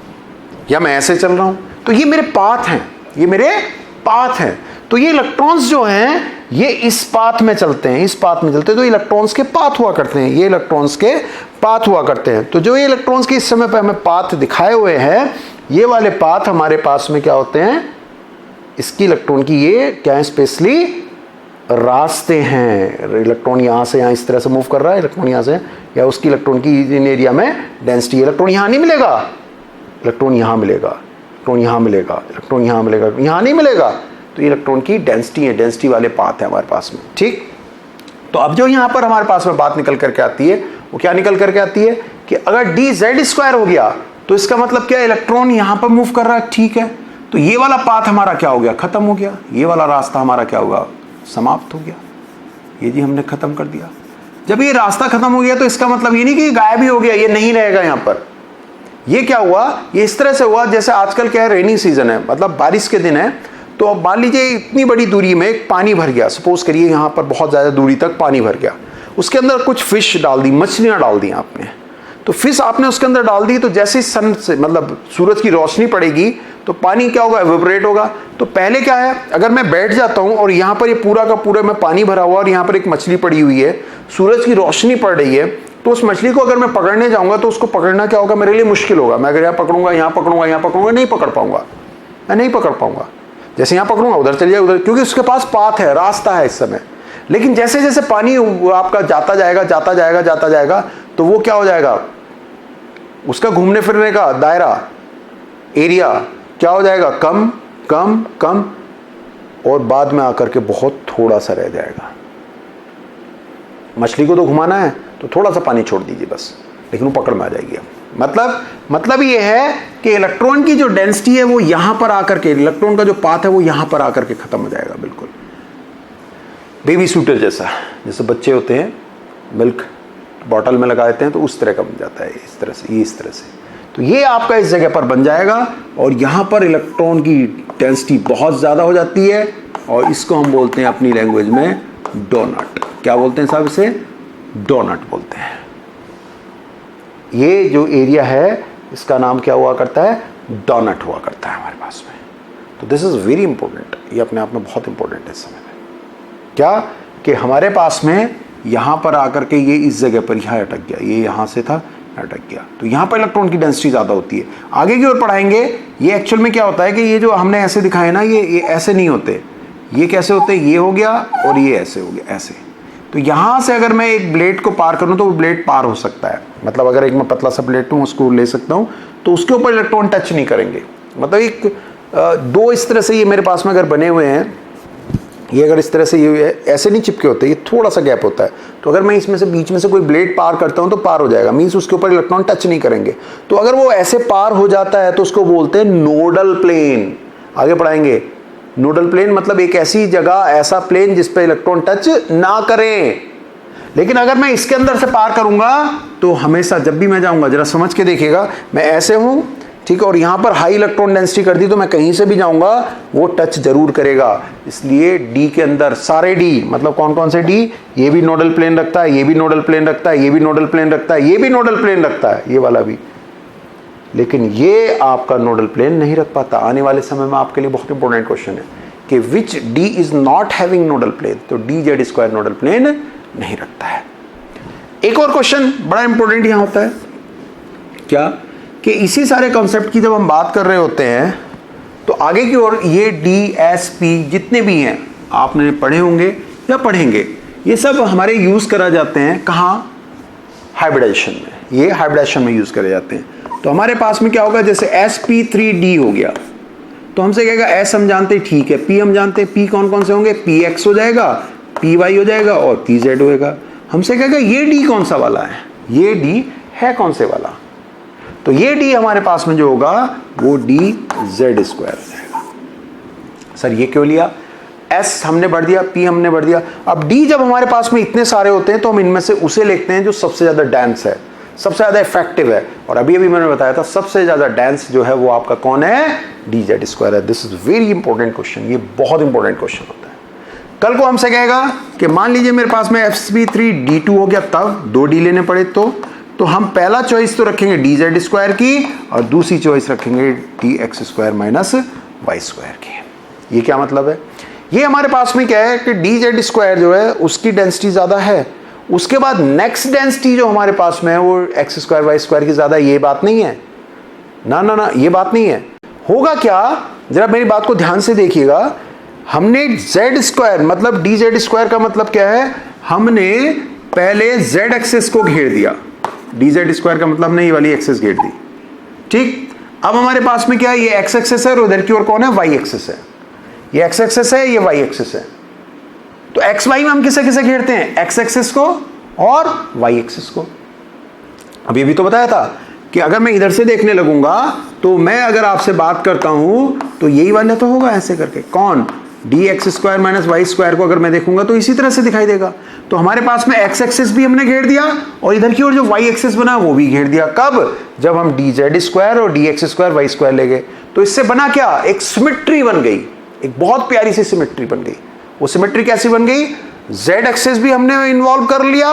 या मैं ऐसे चल रहा हूं, तो ये मेरे पाथ हैं, ये मेरे पाथ हैं। तो ये इलेक्ट्रॉन्स जो हैं ये इस पाथ में चलते हैं, इस पाथ में चलते हैं, तो इलेक्ट्रॉन्स के पाथ हुआ करते हैं, ये इलेक्ट्रॉन्स के पाथ हुआ करते हैं। तो जो ये इलेक्ट्रॉन्स के इस समय पे हमें पाथ दिखाए हुए हैं, ये वाले पाथ हमारे पास में क्या होते हैं, इसकी इलेक्ट्रॉन की ये क्या है, स्पेशली रास्ते हैं। इलेक्ट्रॉन यहाँ से यहाँ इस तरह से मूव कर रहा है, इलेक्ट्रॉन यहाँ से, या उसकी इलेक्ट्रॉन की इन एरिया में डेंसिटी, इलेक्ट्रॉन यहाँ नहीं मिलेगा, इलेक्ट्रॉन यहाँ मिलेगा, इलेक्ट्रॉन यहाँ मिलेगा, इलेक्ट्रॉन यहाँ मिलेगा, यहाँ नहीं मिलेगा। तो इलेक्ट्रॉन की डेंसिटी है, डेंसिटी वाले पाथ है हमारे पास में, ठीक। तो अब जो यहाँ पर हमारे पास में बात निकल करके आती है वो क्या निकल करके आती है कि अगर dz² हो गया तो इसका मतलब क्या, इलेक्ट्रॉन यहाँ पर मूव कर रहा है, ठीक है। तो ये वाला पाथ हमारा क्या हो गया, खत्म हो गया। ये वाला रास्ता हमारा क्या होगा, समाप्त हो गया। ये जी हमने खत्म कर दिया। जब ये रास्ता खत्म हो गया तो इसका मतलब ये नहीं कि गायब ही हो गया, ये नहीं रहेगा यहाँ पर। ये क्या हुआ, ये इस तरह से हुआ जैसे आजकल क्या है, रेनी सीजन है, मतलब बारिश के दिन है। तो अब मान लीजिए इतनी बड़ी दूरी में पानी भर गया, सपोज करिए यहाँ पर बहुत ज़्यादा दूरी तक पानी भर गया, उसके अंदर कुछ फिश डाल दी, मछलियाँ डाल दी आपने। तो फिश आपने उसके अंदर डाल दी, तो जैसे सन से मतलब सूरज की रोशनी पड़ेगी तो पानी क्या होगा, एवेपोरेट होगा। तो पहले क्या है, अगर मैं बैठ जाता हूँ और यहाँ पर ये पूरा का पूरा में पानी भरा हुआ और यहाँ पर एक मछली पड़ी हुई है, सूरज की रोशनी पड़ रही है, तो उस मछली को अगर मैं पकड़ने जाऊँगा तो उसको पकड़ना क्या होगा, मेरे लिए मुश्किल होगा। मैं अगर यहाँ पकड़ूंगा, यहाँ पकड़ूंगा, यहाँ पकड़ूंगा, नहीं पकड़ पाऊंगा, मैं नहीं पकड़ पाऊंगा। जैसे यहाँ पकड़ूंगा उधर चल जाए उधर, क्योंकि उसके पास पाथ है, रास्ता है इस समय। लेकिन जैसे जैसे पानी आपका जाता जाएगा जाता जाएगा जाता जाएगा, तो वो क्या हो जाएगा, उसका घूमने फिरने का दायरा, एरिया क्या हो जाएगा, कम कम कम, और बाद में आकर के बहुत थोड़ा सा रह जाएगा। मछली को तो घुमाना है तो थोड़ा सा पानी छोड़ दीजिए बस, लेकिन वो पकड़ में आ जाएगी। मतलब ये है कि इलेक्ट्रॉन की जो डेंसिटी है वो यहां पर आकर के, इलेक्ट्रॉन का जो पाथ है वो यहां पर आकर के खत्म हो जाएगा, बिल्कुल बेबी सूटर जैसा। जैसे बच्चे होते हैं मिल्क बॉटल में लगा देते हैं तो उस तरह का बन जाता है, इस तरह से, ये इस तरह से। तो ये आपका इस जगह पर बन जाएगा और यहाँ पर इलेक्ट्रॉन की डेंसिटी बहुत ज़्यादा हो जाती है और इसको हम बोलते हैं अपनी लैंग्वेज में डोनट। क्या बोलते हैं साहब इसे, डोनट बोलते हैं। ये जो एरिया है इसका नाम क्या हुआ करता है, डोनट हुआ करता है हमारे पास में। तो दिस इज़ वेरी इंपॉर्टेंट, ये अपने आप में बहुत इंपॉर्टेंट है इस समय में। क्या कि हमारे पास में यहाँ पर आकर के ये इस जगह पर यहाँ अटक गया, ये यहाँ से था अटक गया, तो यहाँ पर इलेक्ट्रॉन की डेंसिटी ज़्यादा होती है। आगे की ओर पढ़ाएंगे ये एक्चुअल में क्या होता है कि ये जो हमने ऐसे दिखाए ना, ये ऐसे नहीं होते, ये कैसे होते हैं, ये हो गया और ये ऐसे हो गया, ऐसे। तो यहाँ से अगर मैं एक ब्लेड को पार करूँ तो वो ब्लेड पार हो सकता है, मतलब अगर एक मैं पतला सा ब्लेड हूँ उसको ले सकता हूँ तो उसके ऊपर इलेक्ट्रॉन टच नहीं करेंगे। मतलब एक दो इस तरह से ये मेरे पास में अगर बने हुए हैं, ये अगर इस तरह से ये ऐसे नहीं चिपके होते, ये थोड़ा सा गैप होता है, तो अगर मैं इसमें से बीच में से कोई ब्लेड पार करता हूँ तो पार हो जाएगा, मीन्स उसके ऊपर इलेक्ट्रॉन टच नहीं करेंगे। तो अगर वो ऐसे पार हो जाता है तो उसको बोलते हैं नोडल प्लेन। आगे पढ़ाएंगे, नोडल प्लेन मतलब एक ऐसी जगह, ऐसा प्लेन जिस पे इलेक्ट्रॉन टच ना करें। लेकिन अगर मैं इसके अंदर से पार करूंगा तो हमेशा जब भी मैं जाऊंगा, जरा समझ के देखिएगा, मैं ऐसे हूं ठीक है, और यहाँ पर हाई इलेक्ट्रॉन डेंसिटी कर दी तो मैं कहीं से भी जाऊंगा वो टच जरूर करेगा। इसलिए डी के अंदर सारे डी, मतलब कौन कौन से डी, ये भी नोडल प्लेन रखता है, ये भी नोडल प्लेन रखता है, ये भी नोडल प्लेन रखता है, ये भी नोडल प्लेन रखता है, ये वाला भी। लेकिन ये आपका नोडल प्लेन नहीं रख पाता। आने वाले समय में आपके लिए बहुत इंपॉर्टेंट क्वेश्चन है कि which D is not having nodal plane, तो dz² नोडल प्लेन नहीं रखता है। एक और क्वेश्चन बड़ा इंपॉर्टेंट यहां होता है, क्या कि इसी सारे कॉन्सेप्ट की जब हम बात कर रहे होते हैं तो आगे की ओर ये डी एस पी जितने भी हैं आपने पढ़े होंगे या पढ़ेंगे, ये सब हमारे यूज करा जाते हैं कहाँ, हाइब्रिडाइजेशन में। ये हाइब्रिडाइजेशन में यूज करे जाते हैं। तो हमारे पास में क्या होगा, जैसे sp3d हो गया तो हमसे कहेगा s हम जानते हैं, ठीक है, p हम जानते हैं, p कौन कौन से होंगे, px हो जाएगा, py हो जाएगा और pz होएगा। हमसे कहेगा ये d कौन सा वाला है, ये d है कौन से वाला, तो ये d हमारे पास में जो होगा वो dz² हो जाएगा। सर ये क्यों लिया, s हमने बढ़ दिया, p हमने बढ़ दिया। अब d जब हमारे पास में इतने सारे होते हैं तो हम इनमें से उसे लिखते हैं जो सबसे ज्यादा डेंस है, सबसे ज्यादा इफेक्टिव है। और अभी अभी मैंने बताया था सबसे ज्यादा डेंस जो है वो आपका कौन है, dz² है। This is very important question, ये बहुत इंपॉर्टेंट क्वेश्चन होता है। कल को हमसे कहेगा कि मान लीजिए मेरे पास में sp3d2 हो गया, तब 2d लेने पड़े तो हम पहला चॉइस तो रखेंगे dz² की और दूसरी चॉइस रखेंगे dx² माइनस y² की। ये क्या मतलब है, ये हमारे पास में क्या है कि dz² जो है उसकी डेंसिटी ज्यादा है, उसके बाद नेक्स्ट डेंसिटी जो हमारे पास में है वो x² y² की ज्यादा, ये बात नहीं है ना ना ना, ये बात नहीं है। होगा क्या, जरा मेरी बात को ध्यान से देखिएगा, हमने z² मतलब dz² का मतलब क्या है, हमने पहले z एक्सिस को घेर दिया, dz² का मतलब हमने ये वाली एक्सिस घेर दी, ठीक। अब हमारे पास में क्या है, ये x एक्सिस है और उधर की ओर कौन है, y एक्सिस है, ये x एक्सिस है, ये y एक्सिस है। तो एक्स वाई में हम किसे किसे घेरते हैं, एक्स एक्सिस को और वाई एक्सिस को। अभी अभी तो बताया था कि अगर मैं इधर से देखने लगूंगा तो मैं अगर आपसे बात करता हूं तो यही वाला तो होगा ऐसे करके, कौन, dx² माइनस y² को अगर मैं देखूंगा तो इसी तरह से दिखाई देगा। तो हमारे पास में एक्स एक्सिस भी हमने घेर दिया और इधर की ओर जो y एक्सिस बना वो भी घेर दिया। कब, जब हम dz² और dx² y² ले गए। तो इससे बना क्या, एक सिमेट्री बन गई, एक बहुत प्यारी सी सिमेट्री बन गई। वो सिमेट्री कैसी बन गई, z एक्सिस भी हमने इन्वॉल्व कर लिया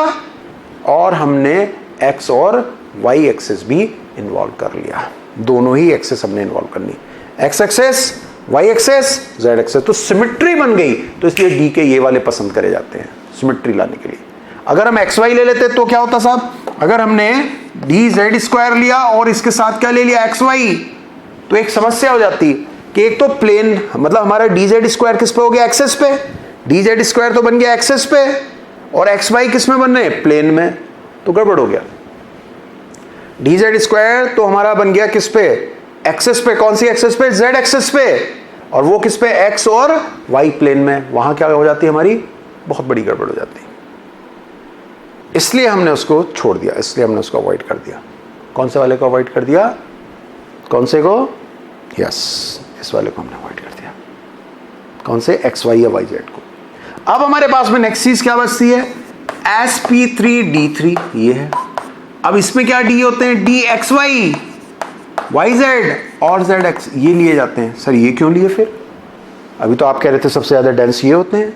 और हमने x और y एक्सिस भी इन्वॉल्व कर लिया, दोनों ही एक्सिस हमने इन्वॉल्व करनी, x axis, y axis, z axis. तो सिमेट्री बन गई, तो इसलिए d के ये वाले पसंद करे जाते हैं सिमेट्री लाने के लिए। अगर हम xy ले लेते तो क्या होता साहब, अगर हमने dz² लिया और इसके साथ क्या ले लिया, xy, तो एक समस्या हो जाती कि एक तो प्लेन मतलब हमारा dz² किस पे हो गया, एक्सिस पे, dz² तो बन गया एक्सिस पे और xy किस में बन रहे हैं, प्लेन में, तो गड़बड़ हो गया। dz² तो हमारा बन गया किस पे, एक्सिस पे, कौन सी एक्सिस पे, z एक्सिस पे, और वो किस पे, x और y प्लेन में। वहां क्या हो जाती है, हमारी बहुत बड़ी गड़बड़ हो जाती है। इसलिए हमने उसको छोड़ दिया, इसलिए हमने उसको अवॉइड कर दिया। कौन से वाले को अवॉइड कर दिया, कौन से को, यस, इस वाले को हमने अवॉइड कर दिया। कौन से, एक्स वाई या वाई जेड को। अब हमारे पास में नेक्स्ट चीज क्या बचती है, sp3d3, ये है। अब इसमें क्या d होते हैं, dxy, yz और zx, ये लिए जाते हैं। सर ये क्यों लिए फिर, अभी तो आप कह रहे थे सबसे ज्यादा डेंस ये होते हैं,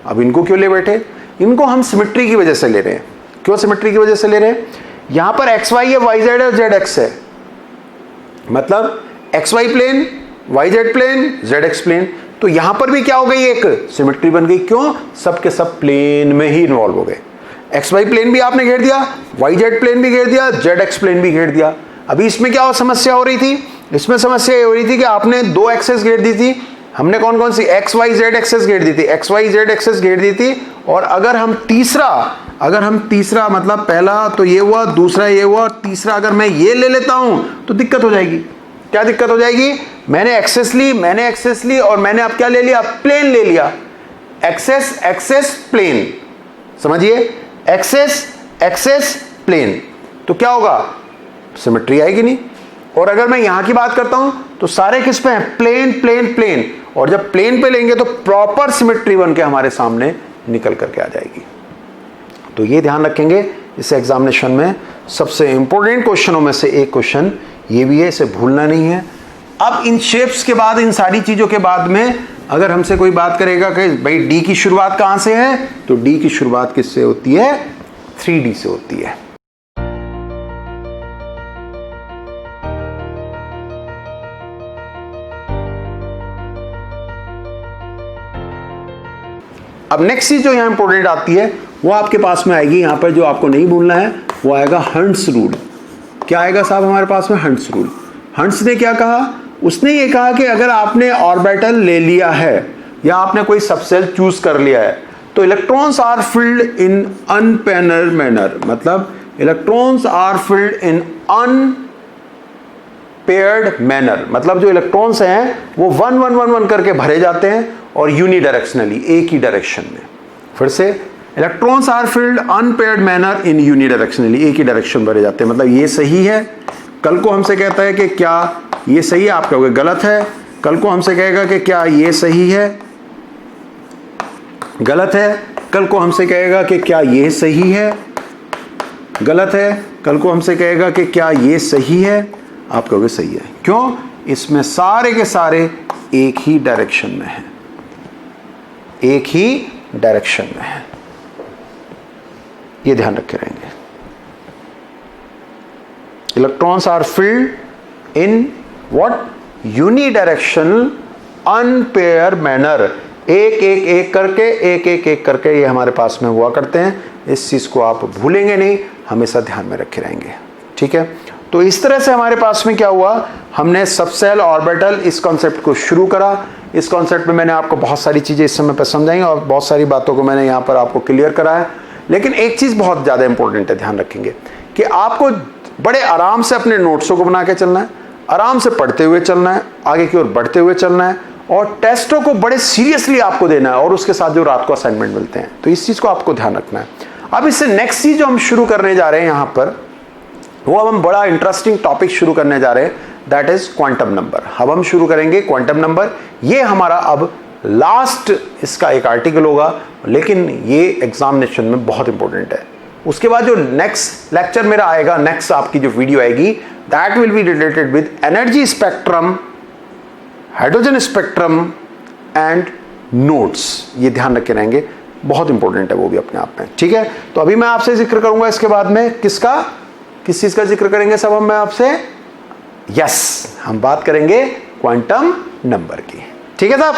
अब इनको क्यों ले बैठे, इनको हम सिमेट्री की वजह से ले रहे हैं। क्यों सिमेट्री की वजह से ले रहे हैं, यहां पर xy है, yz और zx है, मतलब xy plane, yz plane, zx plane. तो यहां पर भी क्या हो गई, एक सिमेट्री बन गई। क्यों, सब के सब प्लेन में ही इन्वॉल्व हो गए। xy प्लेन भी आपने घेर दिया, yz प्लेन भी घेर दिया, zx प्लेन भी घेर दिया। अभी इसमें क्या समस्या हो रही थी, इसमें समस्या ये हो रही थी कि आपने दो एक्सेस घेर दी थी। हमने कौन कौन सी, एक्स वाई जेड एक्सेस घेर दी थी, एक्स वाई जेड एक्सेस घेर दी थी। और अगर हम तीसरा मतलब पहला तो ये हुआ, दूसरा ये हुआ, तीसरा अगर मैं ये ले लेता हूं तो दिक्कत हो जाएगी। क्या दिक्कत हो जाएगी, मैंने एक्सेस ली और मैंने अब क्या ले लिया, प्लेन ले लिया। एक्सेस प्लेन, समझिए, एक्सेस प्लेन, तो क्या होगा, सिमेट्री आएगी नहीं। और अगर मैं यहां की बात करता हूं तो सारे किस पे हैं, प्लेन प्लेन प्लेन। और जब प्लेन पे लेंगे तो प्रॉपर सिमेट्री बन के हमारे सामने निकल करके आ जाएगी। तो ये ध्यान रखेंगे, इस एग्जामिनेशन में सबसे इंपॉर्टेंट क्वेश्चनों में से एक क्वेश्चन ये भी है, इसे भूलना नहीं है। अब इन शेप्स के बाद, इन सारी चीजों के बाद में अगर हमसे कोई बात करेगा कि भाई डी की शुरुआत कहां से है, तो डी की शुरुआत किससे होती है, 3D से होती है। अब नेक्स्ट चीज जो यहां इंपॉर्टेंट आती है वो आपके पास में आएगी, यहां पर जो आपको नहीं भूलना है वो आएगा हंट्स रूल। क्या आएगा साहब हमारे पास में, हंट्स रूल। हंट्स ने क्या कहा, उसने ये कहा कि अगर आपने ऑर्बिटल ले लिया है या आपने कोई सबसेल चूज कर लिया है तो electrons are filled in unpaired manner, मतलब electrons are filled in unpaired manner, मतलब जो इलेक्ट्रॉन्स हैं वो 1 1 1 1 करके भरे जाते हैं और यूनिडायरेक्शनली, एक ही डायरेक्शन में। फिर से, electrons are filled unpaired manner in unidirectionally, एक ही डायरेक्शन भरे जाते हैं। मतलब ये सही है, कल को हमसे कहता है कि क्या ये सही है, आप कहोगे गलत है। कल को हमसे कहेगा कि क्या ये सही है, गलत है। कल को हमसे कहेगा कि क्या ये सही है, गलत है। कल को हमसे कहेगा कि क्या ये सही है, आप कहोगे सही है। क्यों? इसमें सारे के सारे एक ही डायरेक्शन में है, एक ही डायरेक्शन में है। ये ध्यान रखे रहेंगे। Electrons are filled in what? Unidirectional unpaired manner, एक एक एक करके, एक एक एक करके ये हमारे पास में हुआ करते हैं। इस चीज को आप भूलेंगे नहीं, हमेशा ध्यान में रखे रहेंगे। ठीक है, तो इस तरह से हमारे पास में क्या हुआ, हमने सबसेल ऑर्बिटल इस कॉन्सेप्ट को शुरू करा। इस कॉन्सेप्ट में मैंने आपको बहुत सारी चीजें इस समय पर समझाई और बहुत सारी बातों को मैंने यहाँ पर आपको क्लियर कराया। लेकिन एक चीज बहुत ज्यादा इंपॉर्टेंट है, ध्यान रखेंगे कि आपको बड़े आराम से अपने नोट्सों को बना के चलना है, आराम से पढ़ते हुए चलना है, आगे की ओर बढ़ते हुए चलना है और टेस्टों को बड़े सीरियसली आपको देना है और उसके साथ जो रात को असाइनमेंट मिलते हैं, तो इस चीज को आपको ध्यान रखना है। अब इससे नेक्स्ट चीज जो हम शुरू करने जा रहे हैं यहां पर, वो अब हम बड़ा इंटरेस्टिंग टॉपिक शुरू करने जा रहे हैं, दैट इज क्वांटम नंबर। अब हम शुरू करेंगे क्वांटम नंबर। ये हमारा अब लास्ट इसका एक आर्टिकल होगा, लेकिन ये एग्जामिनेशन में बहुत इंपॉर्टेंट है। उसके बाद जो नेक्स्ट लेक्चर मेरा आएगा, नेक्स्ट आपकी जो वीडियो आएगी, that will be related with energy spectrum, hydrogen spectrum end nodes. ये ध्यान रखे रहेंगे, बहुत इंपॉर्टेंट है वो भी अपने आप में। ठीक है, तो अभी मैं आपसे जिक्र करूंगा इसके बाद में किसका, किस चीज का जिक्र करेंगे सब हम मैं आपसे, यस, हम बात करेंगे क्वांटम नंबर की। ठीक है साहब।